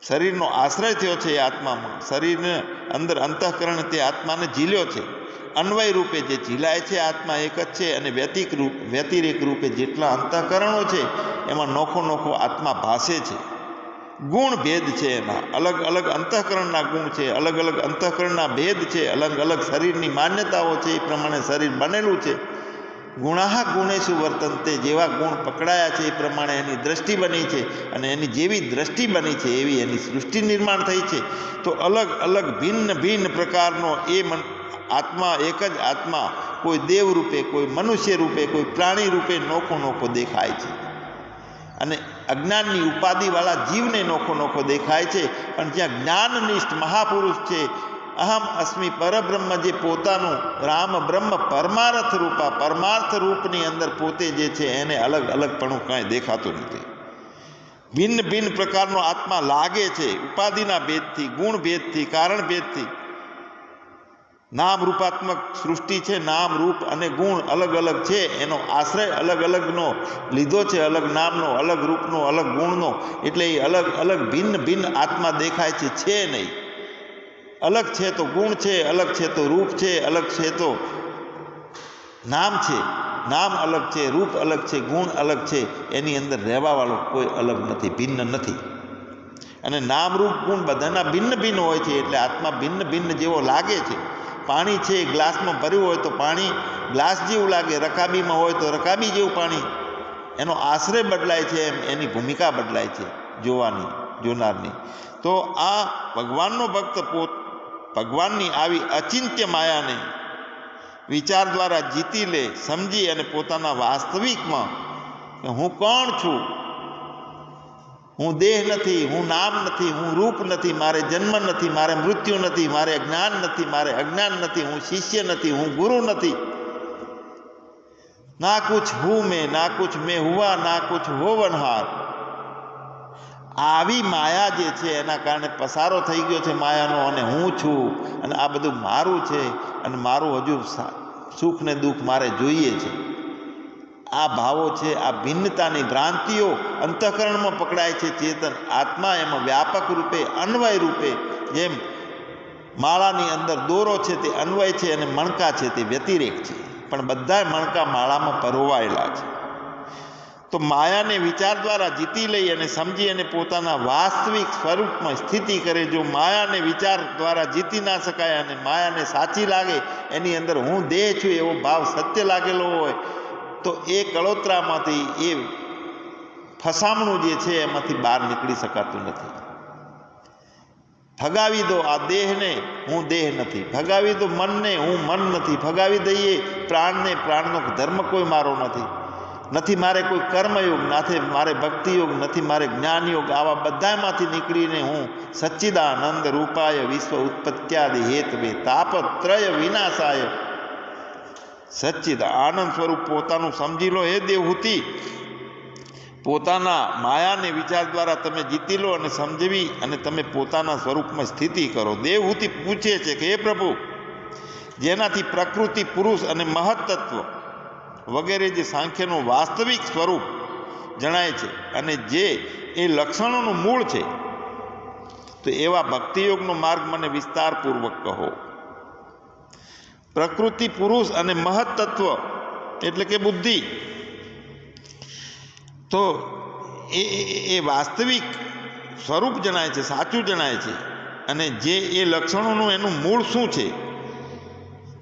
શરીરનો આશ્રય થયો છે એ આત્મામાં, શરીરને અંદર અંતઃકરણ તે આત્માને ઝીલ્યો છે. અન્વય રૂપે જે ઝીલાય છે આત્મા એક જ છે અને વ્યતિરેક રૂપે જેટલા અંતઃકરણો છે એમાં નોખો નોખો આત્મા ભાસે છે. ગુણ ભેદ છે, એના અલગ અલગ અંતઃકરણના ગુણ છે, અલગ અલગ અંતઃકરણના ભેદ છે, અલગ અલગ શરીરની માન્યતાઓ છે. એ પ્રમાણે શરીર બનેલું છે. ગુણાહ ગુણેશુ વર્તનતે, જેવા ગુણ પકડાયા છે એ પ્રમાણે એની દ્રષ્ટિ બની છે અને એની જેવી દ્રષ્ટિ બની છે એવી એની સૃષ્ટિ નિર્માણ થઈ છે. તો અલગ અલગ ભિન્ન ભિન્ન પ્રકારનો એ આત્મા, એક જ આત્મા કોઈ દેવ રૂપે, કોઈ મનુષ્ય રૂપે, કોઈ પ્રાણી રૂપે નોખો નોખો દેખાય છે. અને અજ્ઞાનની ઉપાધિવાળા જીવને નોખો નોખો દેખાય છે. પણ જ્યાં જ્ઞાનનિષ્ઠ મહાપુરુષ છે, અહમ અસ્મિ પરબ્રહ્મ, જે પોતાનું રામ બ્રહ્મ પરમાર્થ રૂપા, પરમાર્થ રૂપની અંદર પોતે જે છે એને અલગ અલગપણું કાંઈ દેખાતું નથી. ભિન્ન ભિન્ન પ્રકારનો આત્મા લાગે છે ઉપાધિના ભેદથી, ગુણ ભેદથી, કારણ ભેદથી. નામ રૂપાત્મક સૃષ્ટિ છે, નામ રૂપ અને ગુણ અલગ અલગ છે, એનો આશ્રય અલગ અલગનો લીધો છે, અલગ નામનો, અલગ રૂપનો, અલગ ગુણનો. એટલે એ અલગ અલગ ભિન્ન ભિન્ન આત્મા દેખાય છે નહીં. અલગ છે તો ગુણ છે, અલગ છે તો રૂપ છે, અલગ છે તો નામ છે. નામ અલગ છે, રૂપ અલગ છે, ગુણ અલગ છે. એની અંદર રહેવાવાળો કોઈ અલગ નથી, ભિન્ન નથી. અને નામ રૂપ ગુણ બધાના ભિન્ન ભિન્ન હોય છે એટલે આત્મા ભિન્ન ભિન્ન જેવો લાગે છે. પાણી છે, ગ્લાસમાં ભર્યું હોય તો પાણી ગ્લાસ જેવું લાગે, રકાબીમાં હોય તો રકાબી જેવું પાણી. એનો આશ્રય બદલાય છે એમ એની ભૂમિકા બદલાય છે જોનારની. તો આ ભગવાનનો ભક્ત ભગવાનની આવી અચિંત્ય માયાને વિચાર દ્વારા જીતી લે, સમજી અને પોતાના વાસ્તવિકમાં કે હું કોણ છું, હું દેહ નથી, હું નામ નથી, હું રૂપ નથી, મારે જન્મ નથી, મારે મૃત્યુ નથી, મારે જ્ઞાન નથી, મારે અજ્ઞાન નથી, હું શિષ્ય નથી, હું ગુરુ નથી. ના કુછ હું મેં, ના કુછ મેં હુઆ, ના કુછ હોવનહાર. આવી માયા જે છે એના કારણે પસારો થઈ ગયો છે માયાનો, અને હું છું અને આ બધું મારું છે અને મારું હજુ સુખ ને દુઃખ મારે જોઈએ છે. આ ભાવો છે, આ ભિન્નતાની ભ્રાંતિઓ અંતઃકરણમાં પકડાય છે. ચેતન આત્મા એમાં વ્યાપક રૂપે, અન્વય રૂપે, જેમ માળાની અંદર દોરો છે તે અન્વય છે અને મણકા છે તે વ્યતિરેક છે, પણ બધા મણકા માળામાં પરોવાયેલા છે. તો માયાને વિચાર દ્વારા જીતી લઈ અને સમજી અને પોતાના વાસ્તવિક સ્વરૂપમાં સ્થિતિ કરે. જો માયાને વિચાર દ્વારા જીતી ના શકાય અને માયાને સાચી લાગે, એની અંદર હું દેહ છું એવો ભાવ સત્ય લાગેલો હોય, તો એ કળોતરામાંથી, એ ફસામણું જે છે એમાંથી બહાર નીકળી શકાતું નથી. ફગાવી દો આ દેહને, હું દેહ નથી. ફગાવી દો મનને, હું મન નથી. ફગાવી દઈએ પ્રાણને, પ્રાણનો ધર્મ કોઈ મારો નથી. મારે કોઈ કર્મયોગ, નથી મારે ભક્તિયોગ, નથી મારે જ્ઞાનયોગ. આવા બધામાંથી નીકળીને હું સચ્ચિદાનંદ રૂપાય વિશ્વ ઉત્પત્ત્યાદિ હેતવે તાપત્રય વિનાશાય, સચ્ચિદ આનંદ સ્વરૂપ પોતાનું સમજી લો. હે દેવહૂતિ, પોતાના માયાને વિચાર દ્વારા તમે જીતી લો અને સમજવી અને તમે પોતાના સ્વરૂપમાં સ્થિતિ કરો. દેવહૂતિ પૂછે છે કે હે પ્રભુ, જેનાથી પ્રકૃતિ, પુરુષ અને મહત્તત્વ વગેરે જે સાંખ્યનું વાસ્તવિક સ્વરૂપ જણાય છે અને જે એ લક્ષણોનું મૂળ છે, તો એવા ભક્તિયોગનો માર્ગ મને વિસ્તારપૂર્વક કહો. પ્રકૃતિ, પુરુષ અને મહત્તત્વ એટલે કે બુદ્ધિ, તો એ વાસ્તવિક સ્વરૂપ જણાય છે, સાચું જણાય છે. અને જે એ લક્ષણોનું એનું મૂળ શું છે,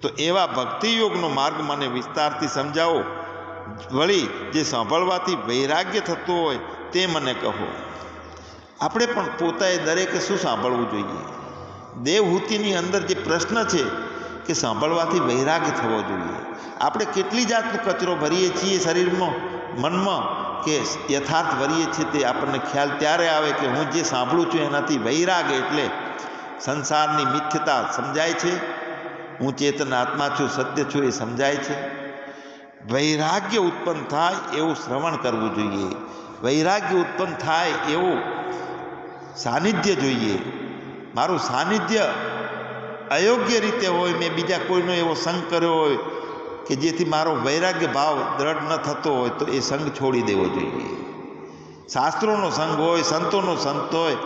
તો એવા ભક્તિયોગનો માર્ગ મને વિસ્તારથી સમજાવો. વળી જે સાંભળવાથી વૈરાગ્ય થતું હોય તે મને કહો. આપણે પણ પોતાએ દરેકે શું સાંભળવું જોઈએ? દેવહૂતિની અંદર જે પ્રશ્ન છે કે સાંભળવાથી વૈરાગ્ય થવો જોઈએ. આપણે કેટલી જાતનો કચરો ભરીએ છીએ શરીરમાં, મનમાં, કે યથાર્થ ભરીએ છીએ તે આપણને ખ્યાલ ત્યારે આવે કે હું જે સાંભળું છું એનાથી વૈરાગ્ય એટલે સંસારની મિથ્યતા સમજાય છે, હું ચેતન આત્મા છું, સત્ય છું એ સમજાય છે. વૈરાગ્ય ઉત્પન્ન થાય એવું શ્રવણ કરવું જોઈએ. વૈરાગ્ય ઉત્પન્ન થાય એવું સાનિધ્ય જોઈએ. મારું સાનિધ્ય અયોગ્ય રીતે હોય, મેં બીજા કોઈનો એવો સંગ કર્યો હોય કે જેથી મારો વૈરાગ્ય ભાવ દ્રઢ ન થતો હોય, તો એ સંગ છોડી દેવો જોઈએ. શાસ્ત્રોનો સંગ હોય, સંતોનો સંત હોય,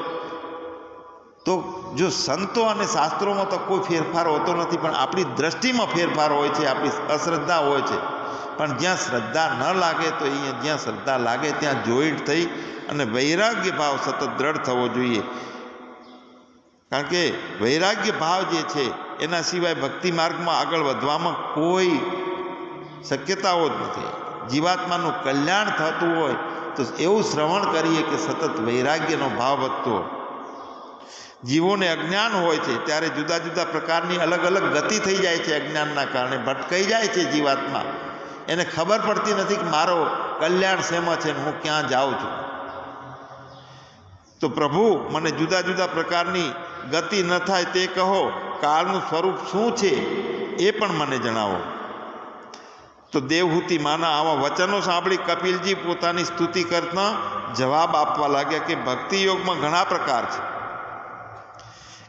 તો જો સંતો અને શાસ્ત્રોમાં તો કોઈ ફેરફાર હોતો નથી, પણ આપણી દ્રષ્ટિમાં ફેરફાર હોય છે, આપણી અશ્રદ્ધા હોય છે. પણ જ્યાં શ્રદ્ધા ન લાગે તો અહીંયા જ્યાં શ્રદ્ધા લાગે ત્યાં જોઈન્ટ થઈ અને વૈરાગ્ય ભાવ સતત દ્રઢ થવો જોઈએ. કારણ કે વૈરાગ્ય ભાવ જે છે એના સિવાય ભક્તિ માર્ગમાં આગળ વધવામાં કોઈ શક્યતાઓ જ નથી. જીવાત્માનું કલ્યાણ થતું હોય તો એવું શ્રવણ કરીએ કે સતત વૈરાગ્યનો ભાવ વધતો હોય. જીવોને અજ્ઞાન હોય છે ત્યારે જુદા જુદા પ્રકારની અલગ અલગ ગતિ થઈ જાય છે. અજ્ઞાનના કારણે ભટકાઈ જાય છે જીવાત્મા. એને ખબર પડતી નથી કે મારો કલ્યાણ શેમાં છે, હું ક્યાં જાઉં છું. તો પ્રભુ મને જુદા જુદા પ્રકારની ગતિ ન થાય તે કહો. કાળનું સ્વરૂપ શું છે એ પણ મને જણાવો. તો દેવહૂતિ માના આવા વચનો સાંભળી કપિલજી પોતાની સ્તુતિ કરતા જવાબ આપવા લાગ્યા કે ભક્તિયોગમાં ઘણા પ્રકાર છે.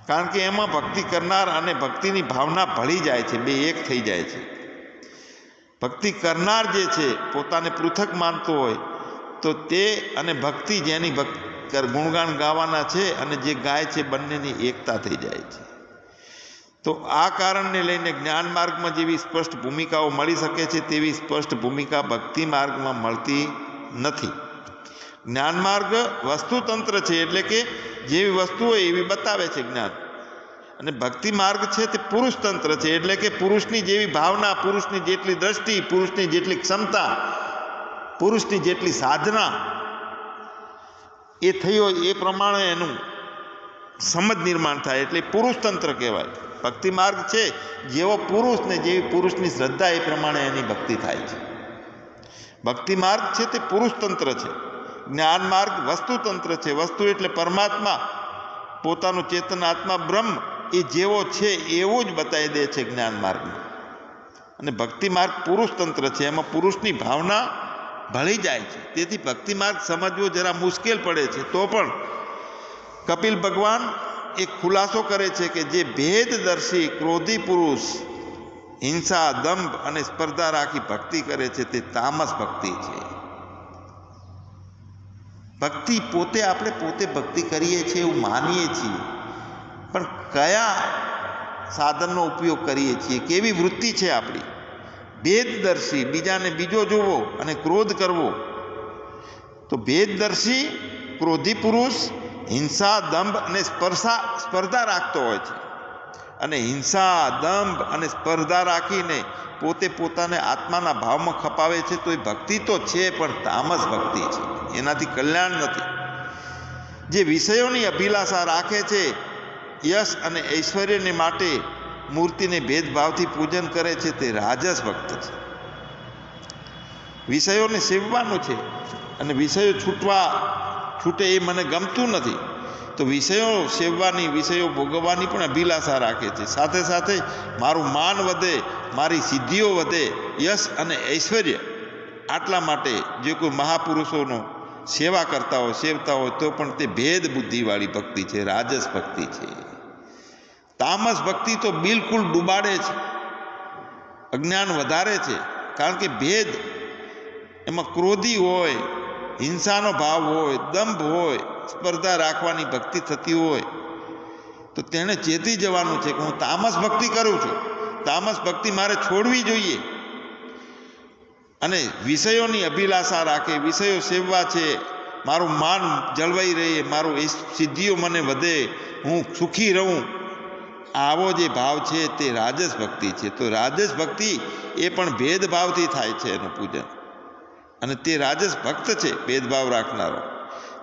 કારણ કે એમાં ભક્તિ કરનાર અને ભક્તિની ભાવના ભળી જાય છે, બે એક થઈ જાય છે. ભક્તિ કરનાર જે છે પોતાને પૃથક માનતો હોય તો તે અને ભક્તિ જેની ગુણગાન ગાવાના છે અને જે ગાય છે બંનેની એકતા થઈ જાય છે. તો આ કારણને લઈને જ્ઞાન માર્ગમાં જેવી સ્પષ્ટ ભૂમિકાઓ મળી શકે છે તેવી સ્પષ્ટ ભૂમિકા ભક્તિ માર્ગમાં મળતી નથી. જ્ઞાન માર્ગ વસ્તુતંત્ર છે, એટલે કે જેવી વસ્તુ હોય એવી બતાવે છે જ્ઞાન. અને ભક્તિ માર્ગ છે તે પુરુષતંત્ર છે, એટલે કે પુરુષની જેવી ભાવના, પુરુષની જેટલી દ્રષ્ટિ, પુરુષની જેટલી ક્ષમતા, પુરુષની જેટલી સાધના એ થઈ હોય એ પ્રમાણે એનું સમજ નિર્માણ થાય, એટલે પુરુષતંત્ર કહેવાય. ભક્તિ માર્ગ છે જેવો પુરુષને જેવી પુરુષની શ્રદ્ધા એ પ્રમાણે એની ભક્તિ થાય છે. ભક્તિ માર્ગ છે તે પુરુષતંત્ર છે. જ્ઞાન માર્ગ વસ્તુતંત્ર છે. વસ્તુ એટલે પરમાત્મા, પોતાનું ચેતન આત્મા બ્રહ્મ એ જેવો છે એવું જ બતાવી દે છે જ્ઞાન માર્ગમાં. અને ભક્તિ માર્ગ પુરુષતંત્ર છે, એમાં પુરુષની ભાવના ભળી જાય છે. તેથી ભક્તિ માર્ગ સમજવો જરા મુશ્કેલ પડે છે. તો પણ કપિલ ભગવાન એક ખુલાસો કરે છે કે જે ભેદદર્શી ક્રોધી પુરુષ હિંસા, દંભ અને સ્પર્ધા રાખી ભક્તિ કરે છે તે તામસ ભક્તિ છે. ભક્તિ પોતે આપણે પોતે ભક્તિ કરીએ છીએ એવું માનીએ છીએ, પણ કયા સાધનનો ઉપયોગ કરીએ છીએ, કેવી વૃત્તિ છે આપણી? ભેદદર્શી, બીજાને બીજો જોવો અને ક્રોધ કરવો. તો ભેદદર્શી ક્રોધી પુરુષ હિંસા, દંભ અને સ્પર્ધા રાખતો હોય છે. અને હિંસા, દંભ અને સ્પર્ધા રાખીને પોતે પોતાને આત્માના ભાવમાં ખપાવે છે તો એ ભક્તિ તો છે, પણ તામસ ભક્તિ છે, એનાથી કલ્યાણ નથી. જે વિષયોની અભિલાષા રાખે છે, યશ અને ઐશ્વર્યને માટે મૂર્તિને ભેદભાવથી પૂજન કરે છે તે રાજસ ભક્ત છે. વિષયોને સેવવાનું છે અને વિષયો છૂટે એ મને ગમતું નથી, તો વિષયો સેવવાની, વિષયો ભોગવવાની પણ અભિલાષા રાખે છે. સાથે સાથે મારું માન વધે, મારી સિદ્ધિઓ વધે, યશ અને ઐશ્વર્ય, આટલા માટે જે કોઈ મહાપુરુષોનો સેવા કરતા હોય, સેવતા હોય, તો પણ તે ભેદ બુદ્ધિવાળી ભક્તિ છે, રાજસ ભક્તિ છે. તામસ ભક્તિ તો બિલકુલ ડૂબાડે છે. અજ્ઞાન વધારે છે, કારણ કે ભેદ એમાં ક્રોધી હોય, હિંસાનો ભાવ હોય, દંભ હોય, સ્પર્ધા રાખવાની ભક્તિ થતી હોય તો તેણે ચેતી જવાનું છે કે હું તામસ ભક્તિ કરું છું, તામસ ભક્તિ મારે છોડવી જોઈએ. અને વિષયોની અભિલાષા રાખે, વિષયો સેવવા છે, મારું માન જળવાઈ રહે, મારું સિદ્ધિઓ મને વધે, હું સુખી રહું, આવો જે ભાવ છે તે રાજસ ભક્તિ છે. તો રાજસ ભક્તિ એ પણ ભેદભાવથી થાય છે એનું પૂજન, અને તે રાજસ ભક્ત છે ભેદભાવ રાખનારો.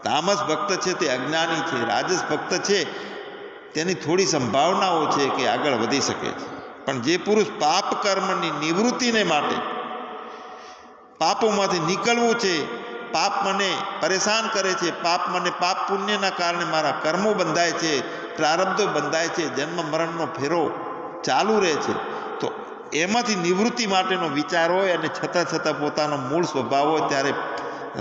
તામસ ભક્ત છે તે અજ્ઞાની છે, રાજસ ભક્ત છે તેની થોડી સંભાવનાઓ છે કે આગળ વધી શકે છે. પણ જે પુરુષ પાપ કર્મની નિવૃત્તિને માટે, પાપોમાંથી નીકળવું છે, પાપ મને પરેશાન કરે છે, પાપ મને પાપ પુણ્યના કારણે મારા કર્મો બંધાય છે, પ્રારબ્ધો બંધાય છે, જન્મ મરણનો ફેરો ચાલુ રહે છે, તો એમાંથી નિવૃત્તિ માટેનો વિચાર હોય અને છતાં પોતાનો મૂળ સ્વભાવ હોય ત્યારે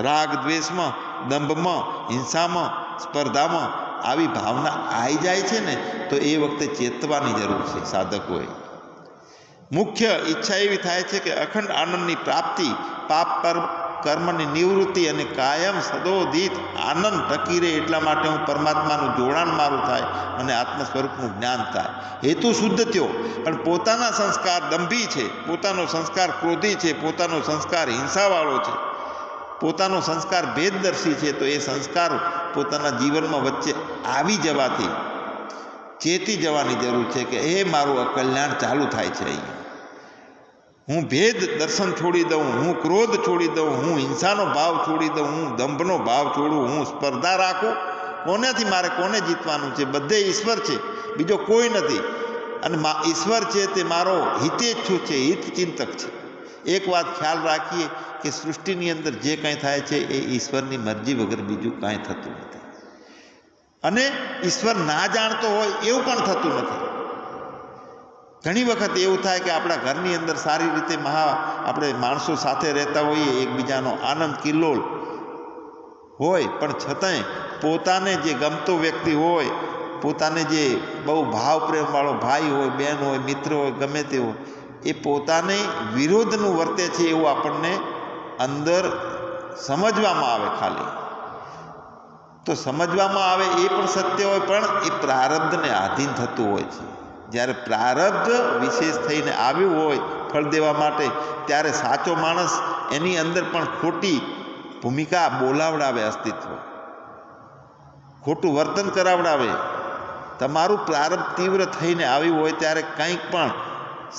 રાગ દ્વેષમાં, દંભમાં, હિંસામાં, સ્પર્ધામાં આવી ભાવના આવી જાય છે ને, તો એ વખતે ચેતવાની જરૂર છે સાધકોએ. મુખ્ય ઈચ્છા એવી થાય છે કે અખંડ આનંદની પ્રાપ્તિ, પાપ કર્મની નિવૃત્તિ અને કાયમ સદોદિત આનંદ ટકી રહે, એટલા માટે હું પરમાત્માનું જોડાણ મારું થાય અને આત્મ સ્વરૂપનું જ્ઞાન થાય. હેતુ શુદ્ધ થયો, પણ પોતાના સંસ્કાર દંભી છે, પોતાનો સંસ્કાર ક્રોધી છે, પોતાનો સંસ્કાર હિંસાવાળો છે, પોતાનો સંસ્કાર ભેદદર્શી છે, તો એ સંસ્કાર પોતાના જીવનમાં વચ્ચે આવી જવાથી ચેતી જવાની જરૂર છે કે એ મારું અકલ્યાણ ચાલુ થાય છે. અહીંયા હું ભેદ દર્શન છોડી દઉં, હું ક્રોધ છોડી દઉં, હું હિંસાનો ભાવ છોડી દઉં, હું દંભનો ભાવ છોડું, હું સ્પર્ધા રાખું, કોનેથી મારે કોને જીતવાનું છે, બધે ઈશ્વર છે, બીજો કોઈ નથી, અને ઈશ્વર છે તે મારો હિતેચ્છુ છે, હિત ચિંતક છે. એક વાત ખ્યાલ રાખીએ કે સૃષ્ટિની અંદર જે કાંઈ થાય છે એ ઈશ્વરની મરજી વગર બીજું કાંઈ થતું નથી, અને ઈશ્વર ના જાણતો હોય એવું પણ થતું નથી. ઘણી વખત એવું થાય કે આપણા ઘરની અંદર સારી રીતે આપણે માણસો સાથે રહેતા હોઈએ, એકબીજાનો આનંદ કિલ્લોલ હોય, પણ છતાંય પોતાને જે ગમતો વ્યક્તિ હોય, પોતાને જે બહુ ભાવ પ્રેમવાળો ભાઈ હોય, બહેન હોય, મિત્ર હોય, ગમે તે હોય, એ પોતાને વિરોધનું વર્તે છે એવું આપણને અંદર સમજવામાં આવે. ખાલી તો સમજવામાં આવે એ પણ સત્ય હોય, પણ એ પ્રારબ્ધને આધીન થતું હોય છે. જ્યારે પ્રારબ્ધ વિશેષ થઈને આવ્યું હોય ફળ દેવા માટે, ત્યારે સાચો માણસ એની અંદર પણ ખોટી ભૂમિકા બોલાવડાવે, અસ્તિત્વ ખોટું વર્તન કરાવડાવે. તમારું પ્રારબ્ધ તીવ્ર થઈને આવ્યું હોય ત્યારે કંઈક પણ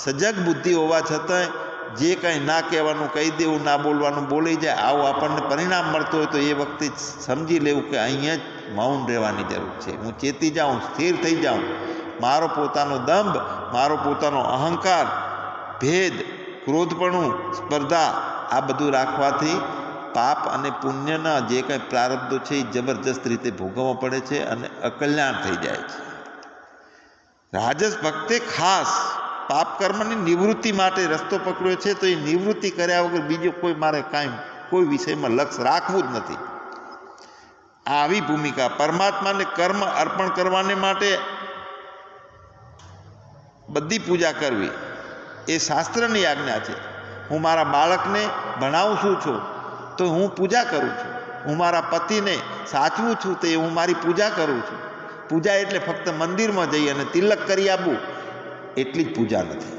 સજગ બુદ્ધિ હોવા છતાંય જે કંઈ ના કહેવાનું કહી દેવું, ના બોલવાનું બોલી જાય, આવું આપણને પરિણામ મળતું હોય તો એ વખતે સમજી લેવું કે અહીંયા જ મૌન રહેવાની જરૂર છે. હું ચેતી જાઉં, સ્થિર થઈ જાઉં. મારો પોતાનો દંભ, મારો પોતાનો અહંકાર, ભેદ, ક્રોધપણું, સ્પર્ધા આ બધું રાખવાથી પાપ અને પુણ્યના જે કંઈ પ્રારબ્ધો છે એ જબરજસ્ત રીતે ભોગવવા પડે છે અને અકલ્યાણ થઈ જાય છે. રાજસ ભક્તે ખાસ પાપ કર્મની નિવૃત્તિ માટે રસ્તો પકડ્યો છે, તો એ નિવૃત્તિ કર્યા વગર બીજો મારે કાંઈ કોઈ વિષયમાં લક્ષ્ય રાખવું જ નથી. આવી ભૂમિકા પરમાત્માને કર્મ અર્પણ કરવાને માટે બધી પૂજા કરવી એ શાસ્ત્રની આજ્ઞા છે. હું મારા બાળકને ભણાવું છું તો હું પૂજા કરું છું. હું મારા પતિને સાચવું છું તો હું મારી પૂજા કરું છું. પૂજા એટલે ફક્ત મંદિરમાં જઈ અને તિલક કરી આપવું એટલી જ પૂજા નથી.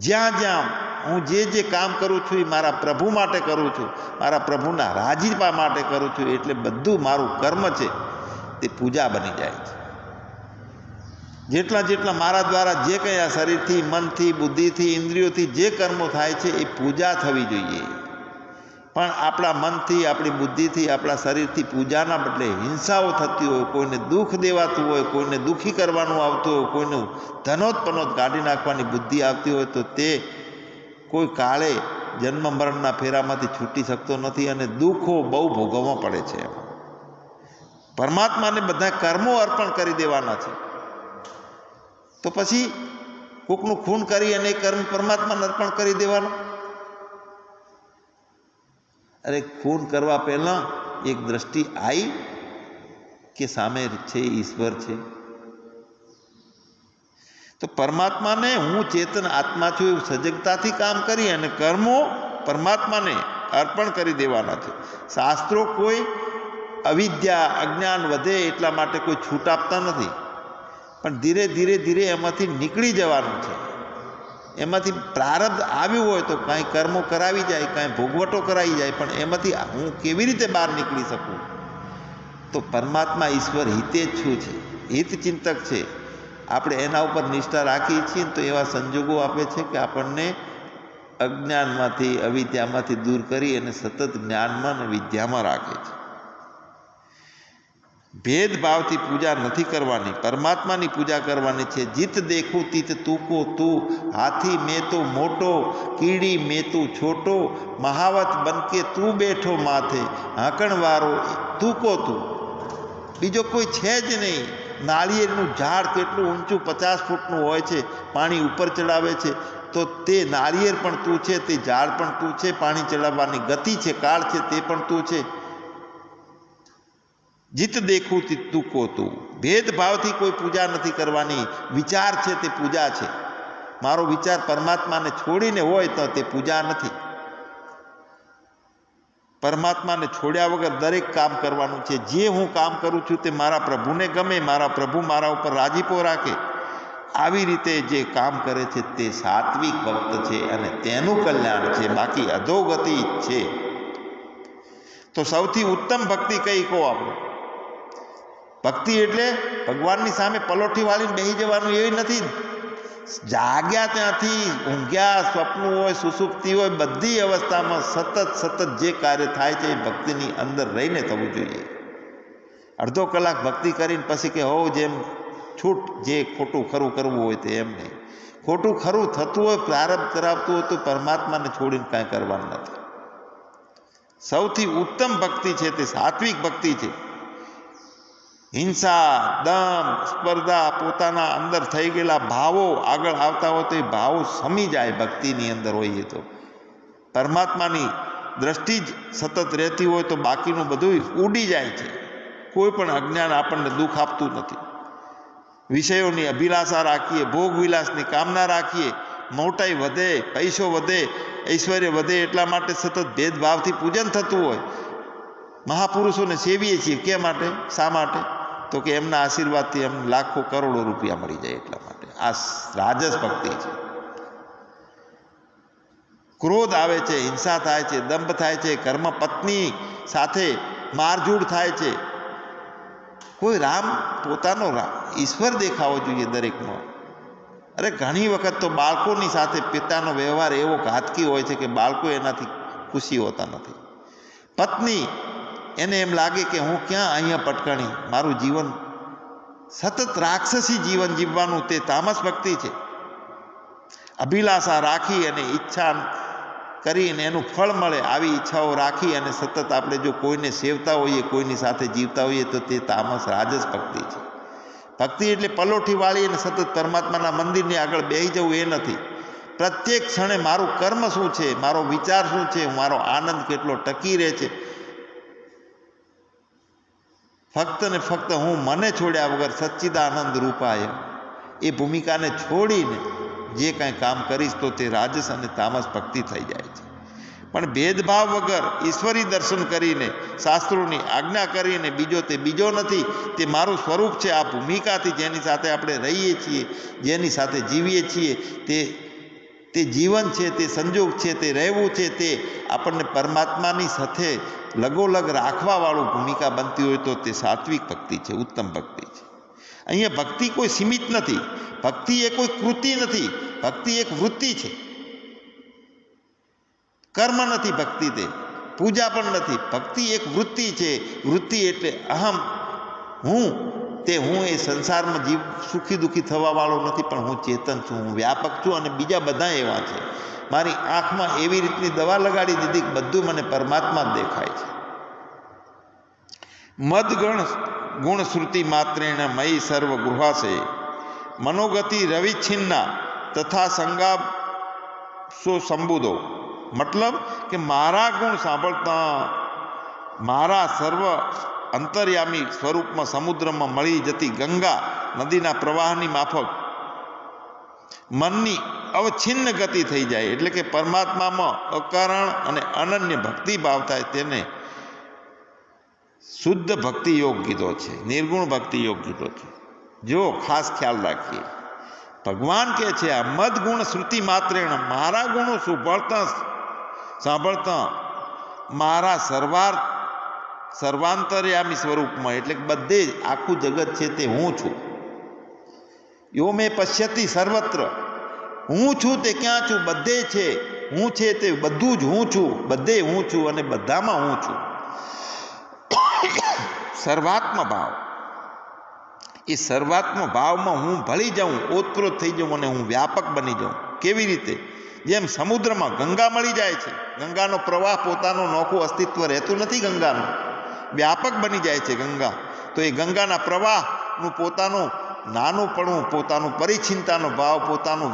જ્યાં જ્યાં હું જે કામ કરું છું એ મારા પ્રભુ માટે કરું છું, મારા પ્રભુના રાજીપા માટે કરું છું, એટલે બધું મારું કર્મ છે તે પૂજા બની જાય છે. જેટલા મારા દ્વારા જે કંઈ આ શરીરથી, મનથી, બુદ્ધિથી, ઇન્દ્રિયોથી જે કર્મો થાય છે એ પૂજા થવી જોઈએ. પણ આપણા મનથી, આપણી બુદ્ધિથી, આપણા શરીરથી પૂજાના બદલે હિંસાઓ થતી હોય, કોઈને દુઃખ દેવાતું હોય, કોઈને દુઃખી કરવાનું આવતું હોય, કોઈનું ધનોત કાઢી નાખવાની બુદ્ધિ આવતી હોય, તો તે કોઈ કાળે જન્મ મરણના ફેરામાંથી છૂટી શકતો નથી અને દુઃખો બહુ ભોગવવા પડે છે. પરમાત્માને બધા કર્મો અર્પણ કરી દેવાના છે, તો પછી કોકનું ખૂન કરી અને કર્મ પરમાત્માને અર્પણ કરી દેવાનું. અરે ખૂન કરવા પહેલાં એક દ્રષ્ટિ આવી કે સામે છે ઈશ્વર છે. તો પરમાત્માને હું ચેતન આત્મા છું એવું સજગતાથી કામ કરી અને કર્મો પરમાત્માને અર્પણ કરી દેવાના છે. શાસ્ત્રો કોઈ અવિદ્યા અજ્ઞાન વધે એટલા માટે કોઈ છૂટ આપતા નથી, પણ ધીરે ધીરે ધીરે એમાંથી નીકળી જવાનું છે. એમાંથી પ્રારબ્ધ આવ્યું હોય તો કાંઈ કર્મો કરાવી જાય, કાંઈ ભોગવટો કરાવી જાય, પણ એમાંથી હું કેવી રીતે બહાર નીકળી શકું? તો પરમાત્મા ઈશ્વર હિતેચ્છુ છે, હિત ચિંતક છે. આપણે એના ઉપર નિષ્ઠા રાખીએ છીએ તો એવા સંજોગો આપે છે કે આપણને અજ્ઞાનમાંથી અવિદ્યામાંથી દૂર કરી અને સતત જ્ઞાનમાં અને વિદ્યામાં રાખે છે. ભેદભાવથી પૂજા નથી કરવાની, પરમાત્માની પૂજા કરવાની છે. જીત દેખું તીત તું કો તું, હાથી મેં તો મોટો, કીડી મેં તું છોટો, મહાવત બનકે તું બેઠો માથે, હાંકણવારો તું કો તું. બીજો કોઈ છે જ નહીં. નાળિયેરનું ઝાડ કેટલું ઊંચું 50 ફૂટનું હોય છે, પાણી ઉપર ચડાવે છે, તો તે નાળિયેર પણ તું છે, તે ઝાડ પણ તું છે, પાણી ચડાવવાની ગતિ છે, કાળ છે, તે પણ તું છે. જીત દેખું તું કો તું. ભેદભાવથી કોઈ પૂજા નથી કરવાની. વિચાર છે તે પૂજા છે. મારો વિચાર પરમાત્માને છોડીને હોય તો તે પૂજા નથી. પરમાત્માને છોડ્યા વગર દરેક કામ કરવાનું છે. જે હું કામ કરું છું તે મારા પ્રભુને ગમે, મારા પ્રભુ મારા ઉપર રાજીપો રાખે, આવી રીતે જે કામ કરે છે તે સાત્વિક ભક્ત છે અને તેનું કલ્યાણ છે, બાકી અધોગતિ છે. તો સૌથી ઉત્તમ ભક્તિ કઈ કહો આપણે? ભક્તિ એટલે ભગવાનની સામે પલોઠી વાળીને બેસી જવાનું એવી નથી. જાગ્યા ત્યાંથી ઊંઘ્યા, સ્વપ્ન હોય, સુસુપ્તિ હોય, બધી અવસ્થામાં સતત જે કાર્ય થાય છે એ ભક્તિની અંદર રહીને થવું જોઈએ. અડધો કલાક ભક્તિ કરીને પછી કે હો જેમ છૂટ, જે ખોટું ખરું કરવું હોય તે એમ નહીં. ખોટું ખરું થતું હોય, પ્રારબ્ધ કરાવતું હોય તો પરમાત્માને છોડીને કાંઈ કરવાનું નથી. સૌથી ઉત્તમ ભક્તિ છે તે સાત્વિક ભક્તિ છે. હિંસા, દમ, સ્પર્ધા, પોતાના અંદર થઈ ગયેલા ભાવો આગળ આવતા હોય તો એ ભાવો સમી જાય. ભક્તિની અંદર હોઈએ તો પરમાત્માની દ્રષ્ટિ જ સતત રહેતી હોય તો બાકીનું બધું ઉડી જાય છે. કોઈ પણ અજ્ઞાન આપણને દુઃખ આપતું નથી. વિષયોની અભિલાષા રાખીએ, ભોગ વિલાસની કામના રાખીએ, મોટાઈ વધે, પૈસો વધે, ઐશ્વર્ય વધે એટલા માટે સતત ભેદભાવથી પૂજન થતું હોય. મહાપુરુષોને સેવીએ છીએ કે માટે? શા માટે? તો કે એમના આશીર્વાદથી એમને લાખો કરોડો રૂપિયા મળી જાય એટલા માટે. આ રાજસ ભક્તિ છે. ક્રોધ આવે છે, હિંસા થાય છે, દંભ થાય છે, ઘરમાં પત્ની સાથે મારઝૂડ થાય છે. કોઈ રામ પોતાનો ઈશ્વર દેખાવો જોઈએ દરેકમાં. અરે ઘણી વખત તો બાળકોની સાથે પિતાનો વ્યવહાર એવો ઘાતકી હોય છે કે બાળકો એનાથી ખુશી હોતા નથી. પત્ની, એને એમ લાગે કે હું ક્યાં અહીંયા પટકણી, મારું જીવન સતત રાક્ષસી જીવન જીવવાનું તે તામસ ભક્તિ છે. અભિલાષા રાખી અને ઈચ્છા કરીને એનું ફળ મળે આવી ઈચ્છાઓ રાખી અને સતત આપણે જો કોઈને સેવતા હોઈએ, કોઈની સાથે જીવતા હોઈએ તો તે તામસ રાજસ ભક્તિ છે. ભક્તિ એટલે પલોઠી વાળી અને સતત પરમાત્માના મંદિરની આગળ બેસી જવું એ નથી. પ્રત્યેક ક્ષણે મારું કર્મ શું છે, મારો વિચાર શું છે, મારો આનંદ કેટલો ટકી રહે છે, ફક્ત ને ફક્ત હું મને છોડ્યા વગર સચ્ચિદાનંદ રૂપાય એ ભૂમિકાને છોડીને જે કાંઈ કામ કરીશ તો તે રાજસ અને તામસ ભક્તિ થઈ જાય છે. પણ ભેદભાવ વગર ઈશ્વરી દર્શન કરીને, શાસ્ત્રોની આજ્ઞા કરીને બીજો નથી, તે મારું સ્વરૂપ છે. આ ભૂમિકાથી જેની સાથે આપણે રહીએ છીએ, જેની સાથે જીવીએ છીએ, તે જીવન છે, તે સંજોગ છે, તે રહેવું છે, તે આપણને પરમાત્માની સાથે લગોલગ રાખવાવાળું ભૂમિકા બનતી હોય તો તે સાત્વિક ભક્તિ છે, ઉત્તમ ભક્તિ છે. અહીંયા ભક્તિ કોઈ સીમિત નથી. ભક્તિ એ કોઈ કૃતિ નથી. ભક્તિ એક વૃત્તિ છે, કર્મ નથી ભક્તિ, તે પૂજા પણ નથી. ભક્તિ એક વૃત્તિ છે. વૃત્તિ એટલે અહમ, હું એ સંસારમાં સુખી દુઃખી થવા વાળો નથી, પણ હું ચેતન છું, હું વ્યાપક છું અને બીજા બધા એવા છે. મારી આંખમાં એવી રીતની દવા લગાડી દીધી કે બધું મને પરમાત્મા જ દેખાય છે. મદગણ ગુણ શ્રુતિ માત્રેણ મયી સર્વ ગૃહાશે, મનોગતિ રવિચ્છિન્ના તથા સંગાપ સો સંબુદો. મતલબ કે મારા ગુણ સાંભળતા મારા સર્વ અંતર્યામી સ્વરૂપમાં સમુદ્રમાં મળી જતી ગંગા નદીના પ્રવાહની માફક મનની અવછિન્ન ગતિ થઈ જાય, એટલે કે પરમાત્મામાં અકારણ અને અનન્ય ભક્તિ ભાવ થાય, તેને શુદ્ધ ભક્તિ યોગ કીધો છે, નિર્ગુણ ભક્તિ યોગ કીધો છે. જો ખાસ ખ્યાલ રાખીએ, ભગવાન કહે છે આ મદ ગુણ શ્રુતિ માત્રેણ, મારા ગુણો સાંભળતા મારા સર્વાંતર્યામી સ્વરૂપમાં, એટલે બધે જ આખું જગત છે તે હું છું. યો મેં પશ્યતિ સર્વત્ર, હું છું તે ક્યાં છું? બધે છે. હું છે તે બધું જ હું છું, બધે હું છું અને બધામાં હું છું. સર્વાત્મ ભાવ, એ સર્વાત્મ ભાવમાં હું ભળી જાઉં, ઓતપ્રોત થઈ જાઉં અને હું વ્યાપક બની જાઉં. કેવી રીતે? જેમ સમુદ્રમાં ગંગા મળી જાય છે, ગંગાનો પ્રવાહ પોતાનું નોખું અસ્તિત્વ રહેતું નથી, ગંગાનું વ્યાપક બની જાય છે ગંગા. તો એ ગંગાના પ્રવાહનું પોતાનું નાનુંપણું, પોતાનું પરિચિંતાનો ભાવ, પોતાનું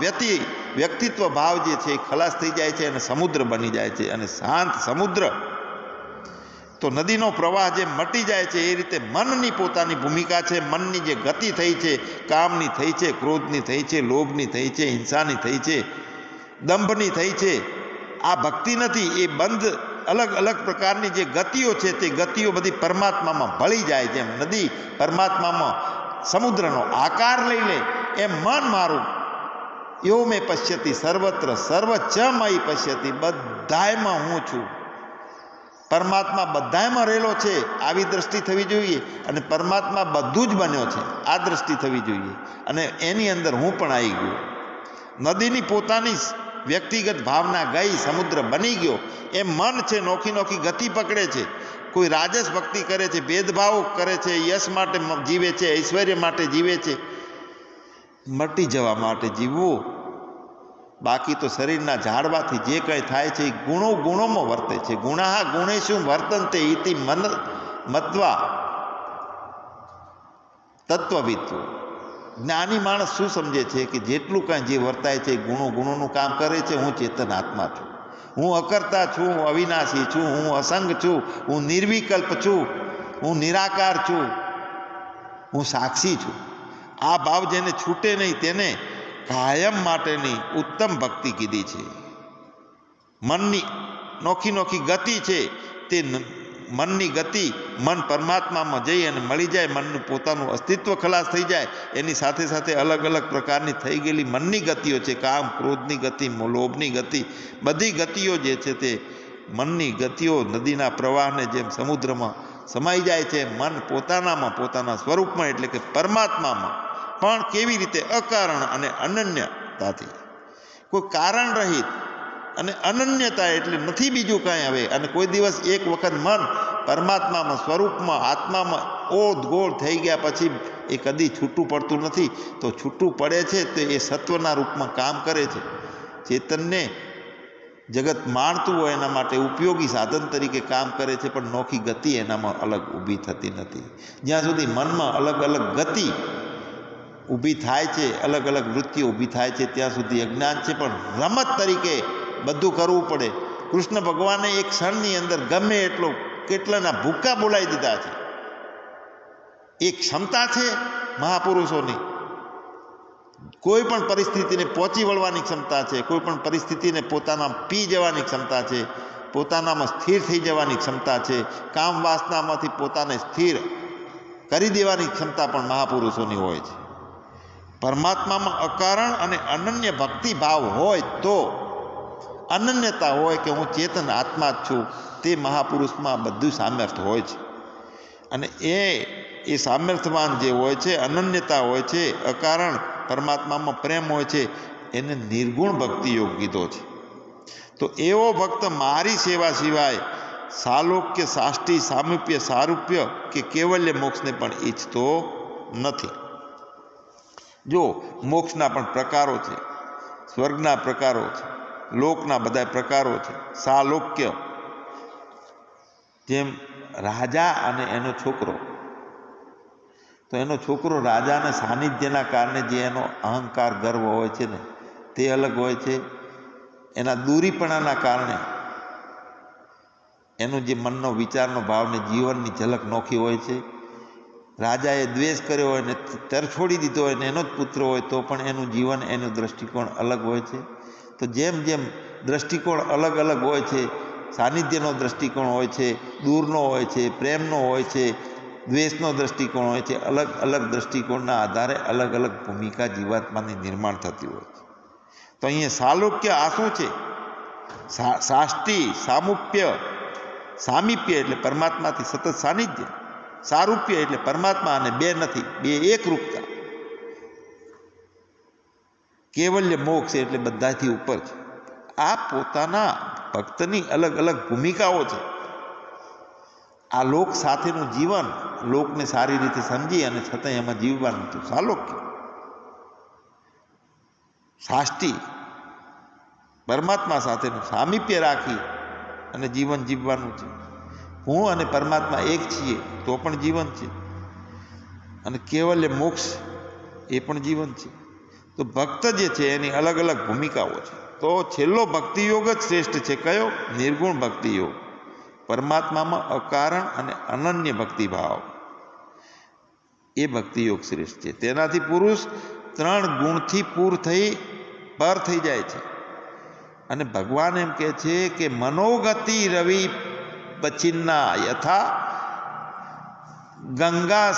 વ્યક્તિત્વ ભાવ જે છે એ ખલાસ થઈ જાય છે અને સમુદ્ર બની જાય છે. અને શાંત સમુદ્ર તો નદીનો પ્રવાહ જે મટી જાય છે, એ રીતે મનની પોતાની ભૂમિકા છે. મનની જે ગતિ થઈ છે, કામની થઈ છે, ક્રોધની થઈ છે, લોભની થઈ છે, હિંસાની થઈ છે, દંભની થઈ છે, આ ભક્તિ નથી. એ બંધ અલગ અલગ પ્રકારની જે ગતિઓ છે, તે ગતિઓ બધી પરમાત્મામાં ભળી જાય. જેમ નદી પરમાત્મામાં સમુદ્રનો આકાર લઈ લે, એમ મન મારું યો મેં પશ્યતિ સર્વત્ર સર્વચમય પશ્યતિ, બધાયમાં હું છું. પરમાત્મા બધાયમાં રહેલો છે, આવી દ્રષ્ટિ થવી જોઈએ. અને પરમાત્મા બધું જ બન્યો છે, આ દ્રષ્ટિ થવી જોઈએ. અને એની અંદર હું પણ આવી ગયો. નદીની પોતાની વ્યક્તિગત ભાવના ગઈ, સમુદ્ર બની ગયો. એમ મન છે, નોખી નોખી ગતિ પકડે છે. કોઈ રાજસ ભક્તિ કરે છે, ભેદભાવ કરે છે, યશ માટે જીવે છે, ઐશ્વર્ય માટે જીવે છે, મટી જવા માટે જીવવું. બાકી તો શરીરના ઝાડવાથી જે કંઈ થાય છે એ ગુણોમાં વર્તે છે. ગુણાહા ગુણેષુ વર્તન્તે ઇતિ મત્વા તત્વવિત્તુ. જ્ઞાની માણસ શું સમજે છે કે જેટલું કાંઈ જે વર્તાય છે ગુણોનું કામ કરે છે. હું ચેતન આત્મા છું, હું અકર્તા છું, હું અવિનાશી છું, હું અસંગ છું, હું નિર્વિકલ્પ છું, હું નિરાકાર છું, હું સાક્ષી છું. આ ભાવ જેને છૂટે નહીં તેને કાયમ માટેની ઉત્તમ ભક્તિ કીધી છે. મનની નોખી નોખી ગતિ છે, તે મનની ગતિ મન પરમાત્મામાં જઈ અને મળી જાય, મનનું પોતાનું અસ્તિત્વ ખલાસ થઈ જાય. એની સાથે સાથે અલગ અલગ પ્રકારની થઈ ગયેલી મનની ગતિઓ છે, કામ ક્રોધની ગતિ, લોભની ગતિ, બધી ગતિઓ જે છે તે મનની ગતિઓ નદીના પ્રવાહને જેમ સમુદ્રમાં સમાઈ જાય છે, મન પોતાનામાં પોતાના સ્વરૂપમાં એટલે કે પરમાત્મામાં પણ કેવી રીતે? અકારણ અને અનન્યતાથી, કોઈ કારણ રહિત અને અનન્યતા એટલે નથી બીજું કાંઈ હવે. અને કોઈ દિવસ એક વખત મન પરમાત્મામાં સ્વરૂપમાં આત્મામાં ઓતગોળ થઈ ગયા પછી એ કદી છૂટું પડતું નથી. તો છૂટું પડે છે તો એ સત્વના રૂપમાં કામ કરે છે. ચેતનને જગત માણતું હોય એના માટે ઉપયોગી સાધન તરીકે કામ કરે છે, પણ નોખી ગતિ એનામાં અલગ ઊભી થતી નથી. જ્યાં સુધી મનમાં અલગ અલગ ગતિ ઊભી થાય છે, અલગ અલગ વૃત્તિઓ ઊભી થાય છે, ત્યાં સુધી અજ્ઞાન છે. પણ રમત તરીકે બધું કરવું પડે. કૃષ્ણ ભગવાને એક ક્ષણની અંદર ગમે એટલો કેટલાના ભૂક્કા બોલાવી દીધા છે. એક ક્ષમતા છે મહાપુરુષોની, કોઈ પણ પરિસ્થિતિને પહોંચી વળવાની ક્ષમતા છે, કોઈ પણ પરિસ્થિતિને પોતાના પી જવાની ક્ષમતા છે, પોતાનામાં સ્થિર થઈ જવાની ક્ષમતા છે, કામ વાસનામાંથી પોતાને સ્થિર કરી દેવાની ક્ષમતા પણ મહાપુરુષોની હોય છે. પરમાત્મામાં અકારણ અને અનન્ય ભક્તિ ભાવ હોય તો, અનન્યતા હોય કે હું ચેતન આત્મા જ છું, તે મહાપુરુષમાં બધું સામર્થ્ય હોય છે. અને એ સામર્થ્યવાન જે હોય છે, અનન્યતા હોય છે, અકારણ પરમાત્મામાં પ્રેમ હોય છે, એને નિર્ગુણ ભક્તિ યોગ કીધો છે. તો એવો ભક્ત મારી સેવા સિવાય સાલોક્ય, સાષ્ટી, સામીપ્ય, સારૂપ્ય કે કેવલ્ય મોક્ષને પણ ઈચ્છતો નથી. જો મોક્ષના પણ પ્રકારો છે, સ્વર્ગના પ્રકારો છે, લોકના બધા પ્રકારો છે. સાલોક્ય જેમ રાજા અને એનો છોકરો, તો એનો છોકરો રાજાના સાનિધ્યના કારણે જે એનો અહંકાર ગર્વ હોય છે ને તે અલગ હોય છે. એના દૂરીપણાના કારણે એનો જે મનનો વિચારનો ભાવને જીવનની ઝલક નોખી હોય છે. રાજાએ દ્વેષ કર્યો હોય ને તર છોડી દીધો હોય ને એનો જ પુત્ર હોય તો પણ એનું જીવન, એનો દ્રષ્ટિકોણ અલગ હોય છે. તો જેમ જેમ દ્રષ્ટિકોણ અલગ અલગ હોય છે, સાનિધ્યનો દ્રષ્ટિકોણ હોય છે, દૂરનો હોય છે, પ્રેમનો હોય છે, દ્વેષનો દ્રષ્ટિકોણ હોય છે, અલગ અલગ દ્રષ્ટિકોણના આધારે અલગ અલગ ભૂમિકા જીવાત્માની નિર્માણ થતી હોય છે. તો અહીંયા સાલોક્ય આ શું છે? સાષ્ટી, સામુપ્ય, સામીપ્ય એટલે પરમાત્માથી સતત સાનિધ્ય, સારૂપ્ય એટલે પરમાત્મા અને બે નથી, બે એકરૂપતા, કેવલ્ય મોક્ષ એટલે બધાથી ઉપર છે. આ પોતાના ભક્તની અલગ અલગ ભૂમિકાઓ છે. આ લોક સાથેનું જીવન, લોકને સારી રીતે સમજી અને છતાં એમાં જીવવાનું તો સાલોક્ય. સાષ્ટી, પરમાત્મા સાથેનું સામીપ્ય રાખી અને જીવન જીવવાનું છે. હું અને પરમાત્મા એક છીએ તો પણ જીવન છે, અને કેવલ્ય મોક્ષ એ પણ જીવન છે. તો ભક્ત જે છે એની અલગ અલગ ભૂમિકાઓ છે. તો છેલ્લો ભક્તિયોગ જ શ્રેષ્ઠ છે. કયો? નિર્ગુણ ભક્તિયોગ. પરમાત્મામાં અકારણ અને અનન્ય ભક્તિભાવ, એ ભક્તિયોગ શ્રેષ્ઠ છે. તેનાથી પુરુષ 3 ગુણથી પર થઈ જાય છે. અને ભગવાન એમ કહે છે કે મનોગતિ રવિ બચિન્ના યથા ગંગા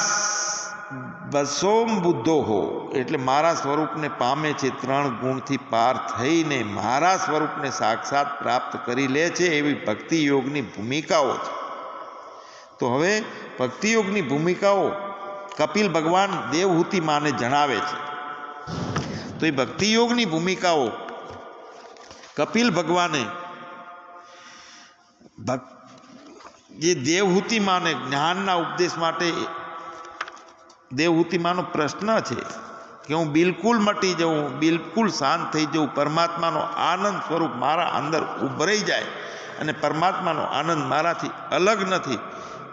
બસોમ બુદ્ધો હો, એટલે મારા સ્વરૂપને પામે છે, 3 ગુણથી પાર થઈને મારા સ્વરૂપને સાક્ષાત પ્રાપ્ત કરી લે છે. એવી ભક્તિયોગની ભૂમિકાઓ છે. તો હવે ભક્તિયોગની ભૂમિકાઓ કપિલ ભગવાન દેવહૂતિ માને જણાવે છે. તો એ ભક્તિયોગની ભૂમિકાઓ કપિલ ભગવાને જે દેવહૂતિ માને જ્ઞાનના ઉપદેશ માટે, દેવહૂતિ માનો પ્રશ્ન છે કે હું બિલકુલ મટી જાઉં, બિલકુલ શાંત થઈ જાઉં, પરમાત્માનો આનંદ સ્વરૂપ મારા અંદર ઉભરાઈ જાય અને પરમાત્માનો આનંદ મારાથી અલગ નથી,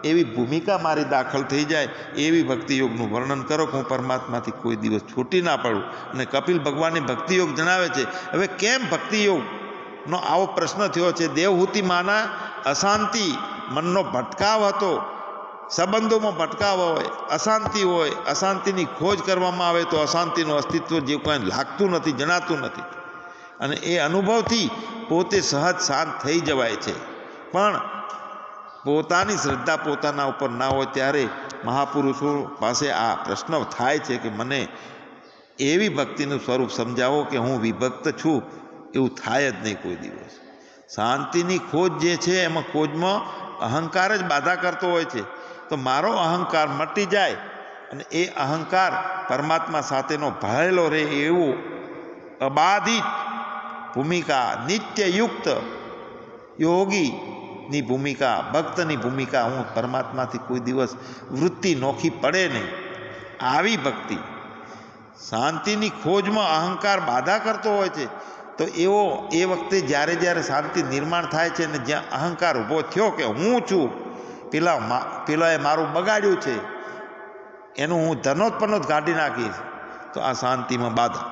એવી ભૂમિકા મારી દાખલ થઈ જાય, એવી ભક્તિયોગનું વર્ણન કરો કે હું પરમાત્માથી કોઈ દિવસ છૂટી ના પડું. અને કપિલ ભગવાનને ભક્તિયોગ જણાવે છે. હવે કેમ ભક્તિયોગનો આવો પ્રશ્ન થયો છે? દેવહૂતિ માના અશાંતિ, મનનો ભટકાવ હતો, સંબંધોમાં ભટકાવ હોય, અશાંતિ હોય, અશાંતિની ખોજ કરવામાં આવે તો અશાંતિનું અસ્તિત્વ જે કોઈ લાગતું નથી, જણાતું નથી, અને એ અનુભવથી પોતે સહજ શાંત થઈ જવાય છે. પણ પોતાની શ્રદ્ધા પોતાના ઉપર ના હોય ત્યારે મહાપુરુષો પાસે આ પ્રશ્ન થાય છે કે મને એવી ભક્તિનું સ્વરૂપ સમજાવો કે હું વિભક્ત છું. એવું થાય જ નહીં કોઈ દિવસ. શાંતિની ખોજ જે છે એમાં ખોજમાં અહંકાર જ બાધા કરતો હોય છે. તો મારો અહંકાર મટી જાય અને એ અહંકાર પરમાત્મા સાથેનો ભળેલો રહે એવું અબાધિત ભૂમિકા, નિત્યયુક્ત યોગીની ભૂમિકા, ભક્તની ભૂમિકા, હું પરમાત્માથી કોઈ દિવસ વૃત્તિ નોખી પડે નહીં, આવી ભક્તિ. શાંતિની ખોજમાં અહંકાર બાધા કરતો હોય છે. તો એ વખતે જ્યારે જ્યારે શાંતિ નિર્માણ થાય છે ને જ્યાં અહંકાર ઊભો થયો કે હું છું, પેલાએ મારું બગાડ્યું છે, એનું હું ધનોત્પન્નો જ કાઢી નાખીશ, તો આ શાંતિમાં બાધા.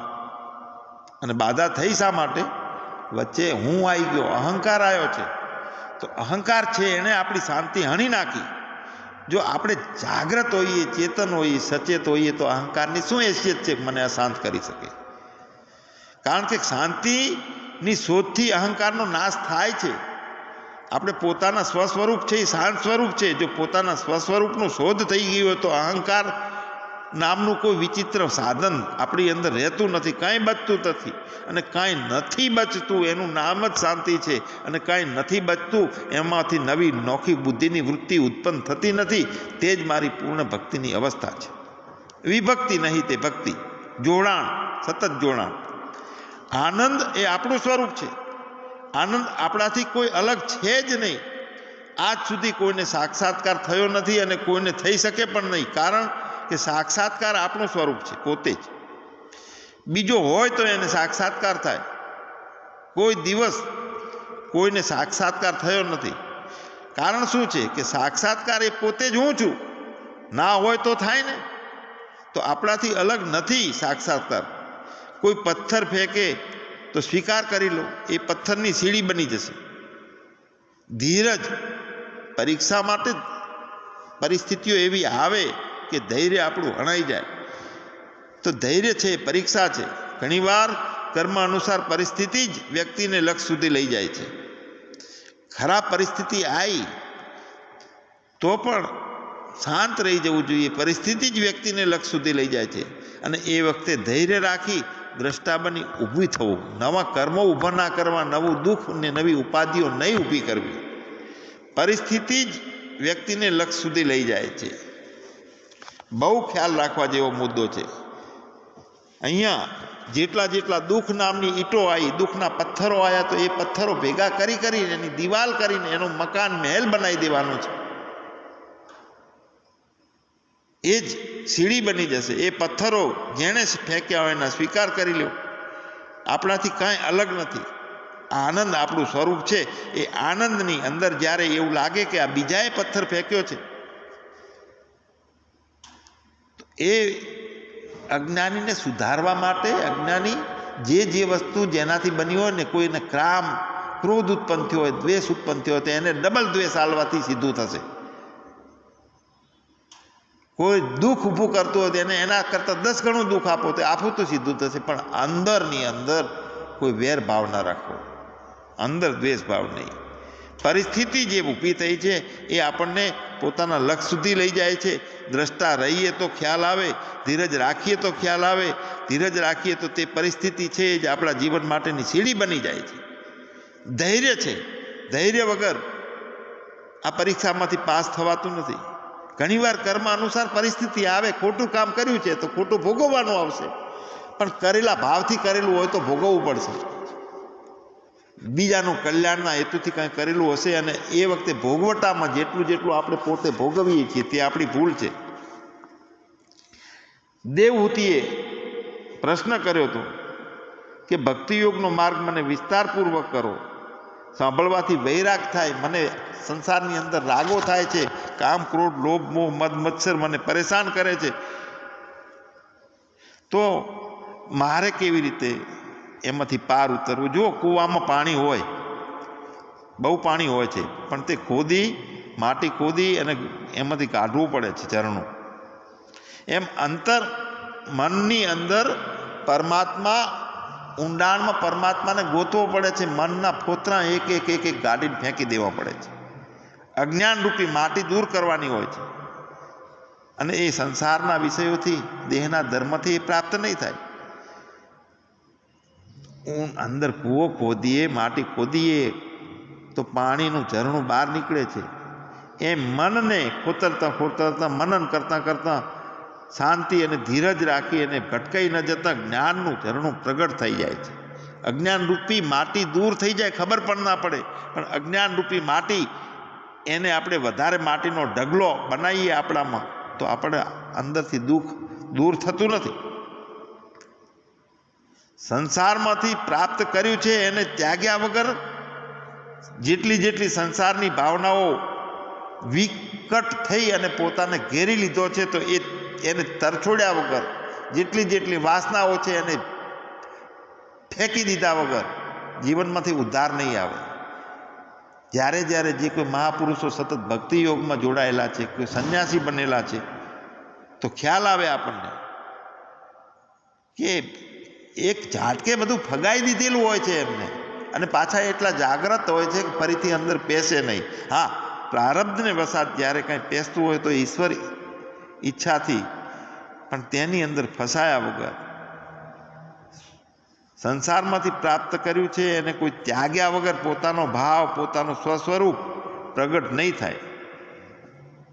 અને બાધા થઈ શા માટે? વચ્ચે હું આવી ગયો, અહંકાર આવ્યો છે. તો અહંકાર છે એણે આપણી શાંતિ હણી નાખી. જો આપણે જાગ્રત હોઈએ, ચેતન હોઈએ, સચેત હોઈએ તો અહંકારની શું હેસિયત છે મને અશાંત કરી શકે? કારણ કે શાંતિની શોધથી અહંકારનો નાશ થાય છે. આપણે પોતાના સ્વસ્વરૂપ છે એ શાંત સ્વરૂપ છે. જો પોતાના સ્વસ્વરૂપનું શોધ થઈ ગયું હોય તો અહંકાર નામનું કોઈ વિચિત્ર સાધન આપણી અંદર રહેતું નથી, કાંઈ બચતું નથી. અને કાંઈ નથી બચતું એનું નામ જ શાંતિ છે. અને કાંઈ નથી બચતું એમાંથી નવી નોખી બુદ્ધિની વૃત્તિ ઉત્પન્ન થતી નથી. તે જ મારી પૂર્ણ ભક્તિની અવસ્થા છે. વિભક્તિ નહીં, તે ભક્તિ. જોડાણ, સતત જોડાણ. આનંદ એ આપણું સ્વરૂપ છે. આનંદ આપણાથી કોઈ અલગ છે જ નહીં. આજ સુધી કોઈને સાક્ષાત્કાર થયો નથી અને કોઈને થઈ શકે પણ નહીં. કારણ કે સાક્ષાત્કાર આપણું સ્વરૂપ છે પોતે જ. બીજો હોય તો એને સાક્ષાત્કાર થાય. કોઈ દિવસ કોઈને સાક્ષાત્કાર થયો નથી. કારણ શું છે કે સાક્ષાત્કાર એ પોતે જ હું છું. ના હોય તો થાય ને. તો આપણાથી અલગ નથી સાક્ષાત્કાર. કોઈ પથ્થર ફેંકે તો સ્વીકાર કરી લો, એ પથ્થરની સીડી બની જશે. ધીરજ, પરીક્ષા માટે પરિસ્થિતિઓ એવી આવે કે ધૈર્ય આપણું હણાઈ જાય. તો ધૈર્ય છે, પરીક્ષા છે. ઘણીવાર કર્મ અનુસાર પરિસ્થિતિ જ વ્યક્તિને લક્ષ્ય સુધી લઈ જાય છે. ખરાબ પરિસ્થિતિ આવી તો પણ શાંત રહી જવું જોઈએ. પરિસ્થિતિ જ વ્યક્તિને લક્ષ્ય સુધી લઈ જાય છે. અને એ વખતે ધૈર્ય રાખી દ્રષ્ટા બની ઊભી થવું, નવા કર્મો ઊભા ના કરવા, નવું દુઃખ ને નવી ઉપાધિઓ નહીં ઊભી કરવી. પરિસ્થિતિ જ વ્યક્તિને લક્ષ્ય સુધી લઈ જાય છે. બહુ ખ્યાલ રાખવા જેવો મુદ્દો છે. અહીંયા જેટલા દુઃખ નામની ઈંટો આવી, દુઃખના પથ્થરો આવ્યા, તો એ પથ્થરો ભેગા કરીને એની દિવાલ કરીને એનું મકાન મહેલ બનાવી દેવાનું છે. એ જ સીડી બની જશે. એ પથ્થરો જેણે ફેંક્યા હોય એના સ્વીકાર કરી લ્યો. આપણાથી કાંઈ અલગ નથી. આનંદ આપણું સ્વરૂપ છે. એ આનંદની અંદર જ્યારે એવું લાગે કે આ બીજાએ પથ્થર ફેંક્યો છે, એ અજ્ઞાનીને સુધારવા માટે, અજ્ઞાની જે વસ્તુ જેનાથી બની હોય ને, કોઈને ક્રોધ ઉત્પન્ન થયો હોય, દ્વેષ ઉત્પન્ન થયો હોય, તો એને ડબલ દ્વેષ આલવાથી સીધું થશે. કોઈ દુઃખ ઊભું કરતું હોય તો એને એના કરતાં 10 ગણું દુઃખ આપો તો સીધું થશે. પણ અંદરની અંદર કોઈ વેર ભાવ ના રાખવો, અંદર દ્વેષ ભાવ નહીં. પરિસ્થિતિ જે ઊભી થઈ છે એ આપણને પોતાના લક્ષ્ય સુધી લઈ જાય છે. દ્રષ્ટા રહીએ તો ખ્યાલ આવે, ધીરજ રાખીએ તો ખ્યાલ આવે. ધીરજ રાખીએ તો તે પરિસ્થિતિ છે જે આપણા જીવન માટેની સીડી બની જાય છે. ધૈર્ય છે. ધૈર્ય વગર આ પરીક્ષામાંથી પાસ થવાતું નથી. ઘણીવાર કર્મ અનુસાર પરિસ્થિતિ આવે. ખોટું કામ કર્યું છે તો ખોટું ભોગવવાનું આવશે, પણ કરેલા ભાવથી કરેલું હોય તો ભોગવવું પડશે. બીજાનું કલ્યાણના હેતુથી કાંઈ કરેલું હશે અને એ વખતે ભોગવટામાં જેટલું આપણે પોતે ભોગવીએ છીએ તે આપણી ભૂલ છે. દેવહૂતિએ પ્રશ્ન કર્યો હતો કે ભક્તિયોગનો માર્ગ મને વિસ્તારપૂર્વક કરો. સાંભળવાથી વૈરાગ થાય, મને સંસારની અંદર રાગો થાય છે, કામ, ક્રોધ, લોભ, મોહ, મદ, મત્સર મને પરેશાન કરે છે, તો મારે કેવી રીતે એમાંથી પાર ઉતરવું? જો કૂવામાં પાણી હોય, બહુ પાણી હોય છે, પણ તે માટી ખોદી અને એમાંથી કાઢવું પડે છે ઝરણું. એમ મનની અંદર પરમાત્મા, ઊંડાણમાં પરમાત્માને ગોતવો પડે છે. મનના ફોતરા એક ગાડીને ફેંકી દેવા પડે છે. અજ્ઞાન રૂપી માટી દૂર કરવાની હોય છે. અને એ સંસારના વિષયોથી, દેહના ધર્મથી એ પ્રાપ્ત નહીં થાય. અંદર કૂવો ખોદીએ, માટી ખોદીએ તો પાણીનું ઝરણું બહાર નીકળે છે. એ મનને ખોતરતા મનન કરતા શાંતિ અને ધીરજ રાખી અને ભટકાઈ ન જતા જ્ઞાનનું ઝરણું પ્રગટ થઈ જાય છે. અજ્ઞાન રૂપી માટી દૂર થઈ જાય, ખબર પણ ના પડે. પણ અજ્ઞાન રૂપી માટી, એને આપણે વધારે માટીનો ઢગલો બનાવીએ આપણામાં, તો આપણે અંદરથી દુઃખ દૂર થતું નથી. સંસારમાંથી પ્રાપ્ત કર્યું છે એને ત્યાગ્યા વગર, જેટલી સંસારની ભાવનાઓ વિકટ થઈ અને પોતાને ઘેરી લીધો છે, તો એને તરછોડ્યા વગર, જેટલી વાસનાઓ છે એને ફેંકી દીધા વગર જીવનમાંથી ઉદ્ધાર નહીં આવે. જ્યારે જે કોઈ મહાપુરુષો સતત ભક્તિ યોગમાં જોડાયેલા છે, કોઈ સંન્યાસી બનેલા છે, તો ખ્યાલ આવે આપણને કે એક ઝાટકે બધું ફગાઈ દીધેલું હોય છે એમને, અને પાછા એટલા જાગ્રત હોય છે કે ફરીથી અંદર પેસે નહીં. હા, પ્રારબ્ધને વસાત જ્યારે કાંઈ પેસતું હોય તો ઈશ્વર ઈચ્છાથી, પણ તેની અંદર ફસાયા વગર સંસારમાંથી પ્રાપ્ત કર્યું છે એને કોઈ ત્યાગ્યા વગર પોતાનો ભાવ, પોતાનું સ્વસ્વરૂપ પ્રગટ નહીં થાય.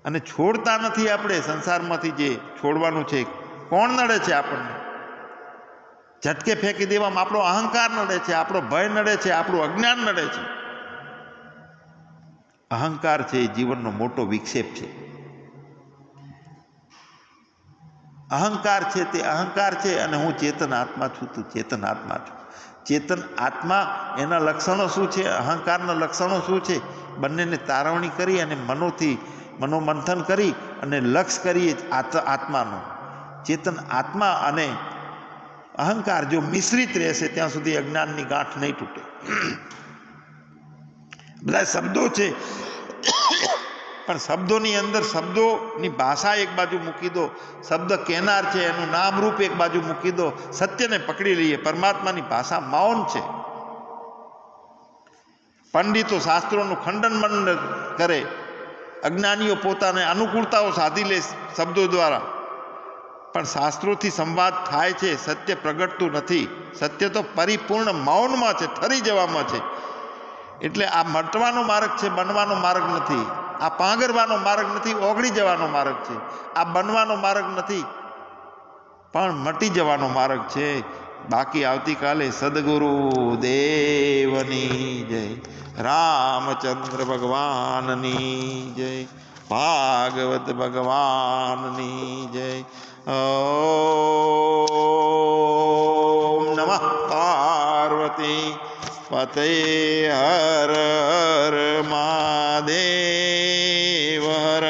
અને છોડતા નથી આપણે સંસારમાંથી. જે છોડવાનું છે, કોણ નડે છે આપણને? ઝટકે ફેંકી દેવામાં આપણો અહંકાર નડે છે, આપણો ભય નડે છે, આપણું અજ્ઞાન નડે છે. અહંકાર છે એ જીવનનો મોટો વિક્ષેપ છે. અહંકાર છે તે અહંકાર છે, અને હું ચેતન આત્મા છું, તું ચેતન આત્મા છું. ચેતન આત્મા, એના લક્ષણો શું છે, અહંકારના લક્ષણો શું છે, બંનેને તારવણી કરી અને મનોમંથન કરી અને લક્ષ્ય કરીએ આત્માનો. ચેતન આત્મા અને અહંકાર જો મિશ્રિત રહેશે ત્યાં સુધી અજ્ઞાનની ગાંઠ નહીં તૂટે. બધા શબ્દો છે પણ શબ્દોની અંદર શબ્દોની ભાષા એક બાજુ મૂકી દો, શબ્દ કહેનાર છે એનું નામરૂપ એક બાજુ મૂકી દો, સત્યને પકડી લઈએ. પરમાત્માની ભાષા મૌન છે. પંડિતો શાસ્ત્રોનું ખંડન મંડન કરે, અજ્ઞાનીઓ પોતાને અનુકૂળતાઓ સાધી લે શબ્દો દ્વારા, પણ શાસ્ત્રોથી સંવાદ થાય છે, સત્ય પ્રગટતું નથી. સત્ય તો પરિપૂર્ણ મૌનમાં છે, ઠરી જવામાં છે. એટલે આ મટવાનો માર્ગ છે, બનવાનો માર્ગ નથી. આ પાંગરવાનો માર્ગ નથી, ઓગળી જવાનો માર્ગ છે. આ બનવાનો માર્ગ નથી, પણ મટી જવાનો માર્ગ છે. બાકી આવતીકાલે સદગુરુ દેવની જય, રામચંદ્ર ભગવાનની જય, ભાગવત ભગવાનની જય. ઓમ નમઃ પાર્વતી પતે હર હર મહાદેવ હર.